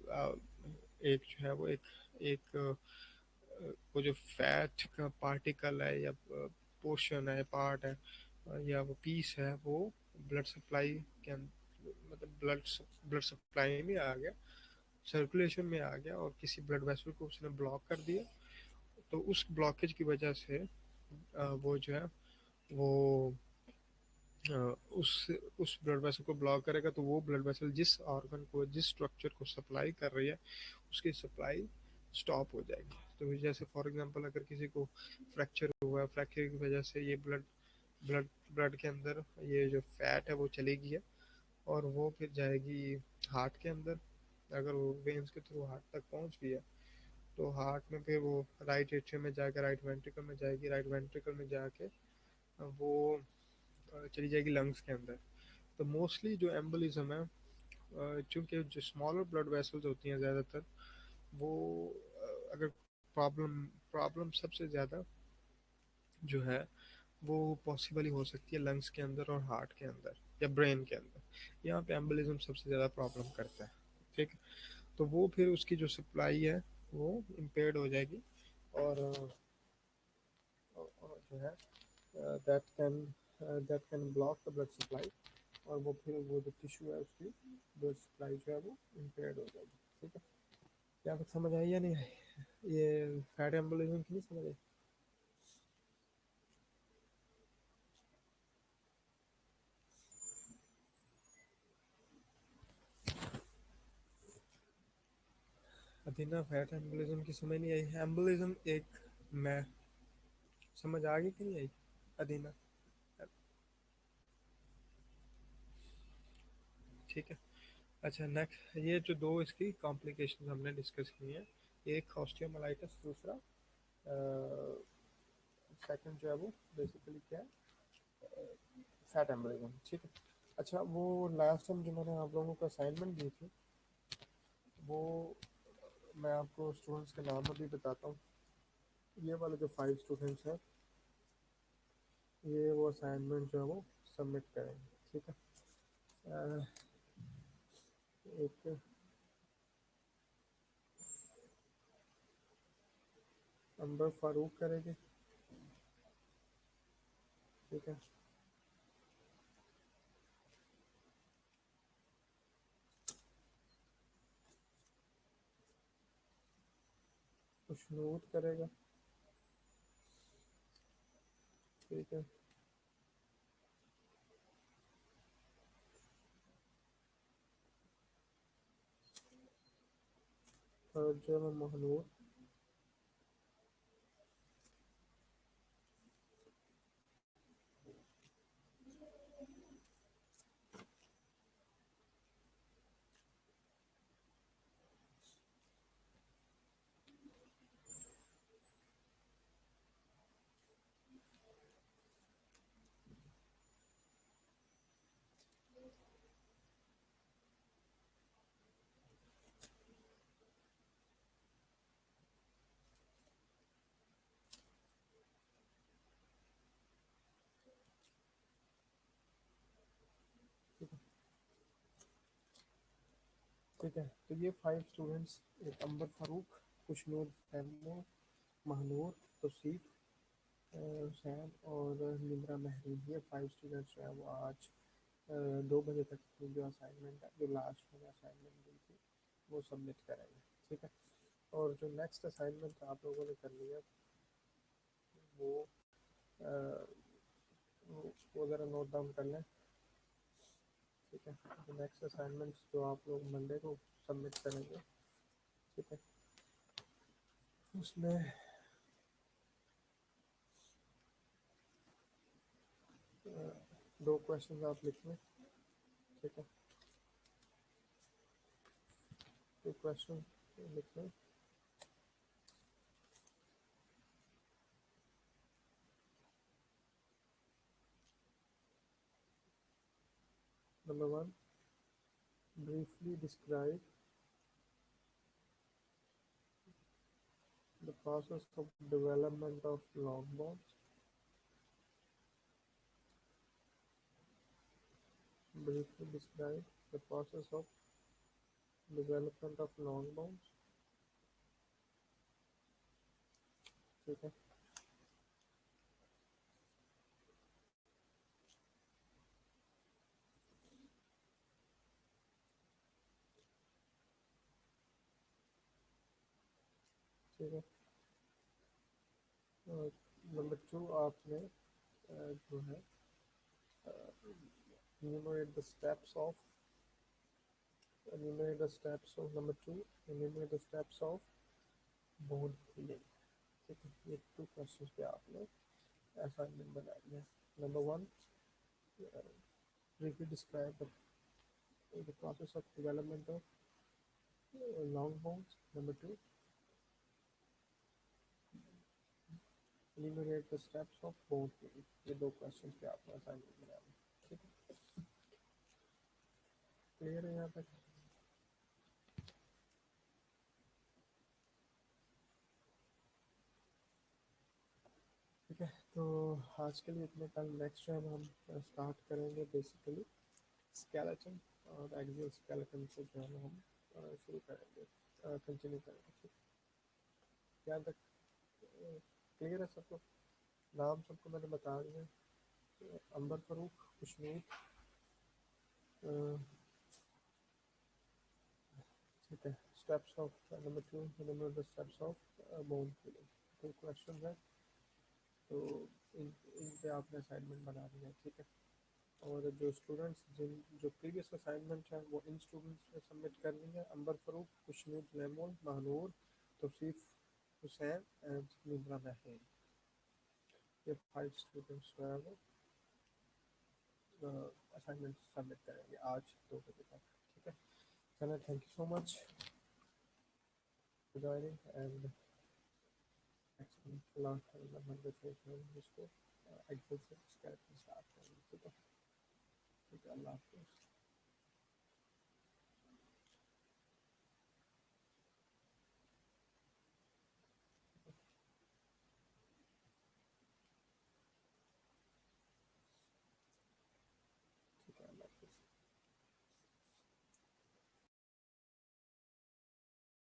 अ, एक जो है वो एक वो जो फैट का पार्टिकल है या पोर्शन है, पार्ट है, या वो पीस है, वो ब्लड सप्लाई के मतलब ब्लड सप्लाई में आ गया, सर्कुलेशन में आ गया, और किसी ब्लड वेसल को उसने ब्लॉक कर दिया, तो उस ब्लॉकेज की वजह से वो जो है वो अ, उस ब्लड वेसल को ब्लॉक करेगा, तो वो ब्लड वेसल जिस ऑर्गन को, जिस स्ट्रक्चर को सप्लाई कर रही है, उसकी सप्लाई स्टॉप हो जाएगी। तो जैसे फॉर एग्जांपल अगर किसी को फ्रैक्चर हुआ है, फ्रैक्चर की वजह से ये ब्लड ब्लड के अंदर ये जो फैट है वो चलेगी है, और वो फिर जाएगी हार्ट के अंदर। अगर वो वेन्स के थ्रू हार्ट तक पहुंच गई है, तो हार्ट में फिर वो राइट एट्रियम में जाकर राइट वेंट्रिकल में जाएगी, राइट वेंट्रिकल में जाके वो चली जाएगी लंग्स के अंदर। तो मोस्टली जो एम्बोलिज्म है, चूंकि जो स्मॉलर ब्लड वेसल्स होती हैं ज़्यादातर, वो अगर प्रॉब्लम प्रॉब्लम सबसे ज़्यादा जो है वो पॉसिबल ही हो सकती है लंग्स के अंदर और हार्ट के अंदर या ब्रेन के अंदर। यहाँ पे एम्बोलिज्म सबसे ज़्यादा प्रॉब्लम करता है। ठीक है, तो वो फिर उसकी जो सप्लाई है वो इम्पेयर्ड हो जाएगी, और जो है that can block the blood supply, और वो फिर वो जो टिश्यू है उसकी ब्लड सप्लाई जो है वो इम्पेयर्ड हो जाएगी। ठीक है, क्या कुछ समझ आई या नहीं आई? ये फैट एम्बोलिज्म की नहीं समझ आई? अदीना, फैट एम्बोलिज्म की समझ नहीं आई? एम्बोलिज्म एक, मैं समझ आ गई कि नहीं आई अदीना? ठीक है। अच्छा, नेक्स्ट ये जो दो इसकी कॉम्प्लिकेशन हमने डिस्कस की हैं, एक ऑस्टियोमाइलिटिस, दूसरा सेकंड जो है वो बेसिकली क्या है, फैट एम्बोलिज्म। ठीक है। अच्छा, वो लास्ट टाइम जो मैंने आप लोगों को असाइनमेंट दी थी, वो मैं आपको स्टूडेंट्स के नाम अभी बताता हूँ। ये वाले जो 5 स्टूडेंट्स हैं, ये वो असाइनमेंट जो है वो सबमिट करेंगे। ठीक है। अ, एक अंबर फारूक करेंगे। ठीक है। खुशनूर करेगा। ठीक है। थर्ड जो है वो महनूर। ठीक है। ठीक है, तो ये 5 स्टूडेंट्स, एक अंबर फारूक, खुशनूर तैमूर, महनूर, तौसीफ हुसैन और निमरा महरीन, ये 5 स्टूडेंट्स जो है वो आज 2 बजे तक की जो असाइनमेंट है, जो लास्ट में असाइनमेंट दी थी, वो सबमिट करेंगे। ठीक है। और जो नेक्स्ट असाइनमेंट आप लोगों ने करनी है, वो वो ज़रा नोट डाउन कर लें। ठीक है। तो नेक्स्ट असाइनमेंट जो आप लोग मंडे को सबमिट करेंगे, ठीक है, उसमें 2 क्वेश्चन आप लिख लें। ठीक है, 2 क्वेश्चन लिख लें। Number 1, briefly describe the process of development of long bones. Briefly describe the process of development of long bones. ठीक है। ठीक है। और नंबर 2, आपने जो है enumerate the steps of enumerate the steps of number 2 enumerate the steps of bone healing. ठीक है, ये 2 क्वेश्चंस पे आपने असाइनमेंट बनानी है. Number 1, briefly describe the process of development of long bones. Number 2, enumerate the steps of bone healing. ये 2 questions पे आपने असाइनमेंट बनानी है. ठीक है, क्लियर है यहाँ तक? ठीक है, तो आज के लिए इतने. कल नेक्स्ट टाइम हम स्टार्ट करेंगे बेसिकली स्केलेटन और एक्सियल स्केलेटन से जो है हम शुरू करेंगे, कंटिन्यू करेंगे. ठीक है, यहाँ तक क्लियर है सबको? नाम सबको मैंने बता दिया. अंबर फरूक, खुशनूर. ठीक है, steps of number 2, number the steps of bone feeling. 2 question है, तो इन पे आपने असाइनमेंट बना दिया है. ठीक है, और जो स्टूडेंट्स जो प्रीवियस असाइनमेंट है वो इन स्टूडेंट्स ने सबमिट करनी है. अंबर फरूक, खुशनूर लेमोन, महानूर, तौसीफ हुसैन एंड निद्रा महरीन. ये 5 स्टूडेंट्स जो है वो असाइनमेंट सबमिट करेंगे आज 2 बजे तक. ठीक है, चलो, thank you so much for joining and next last Monday से हम इसको एक्सेल से स्टार्ट करेंगे. ठीक है, ठीक है, अल्लाह हाफिज़.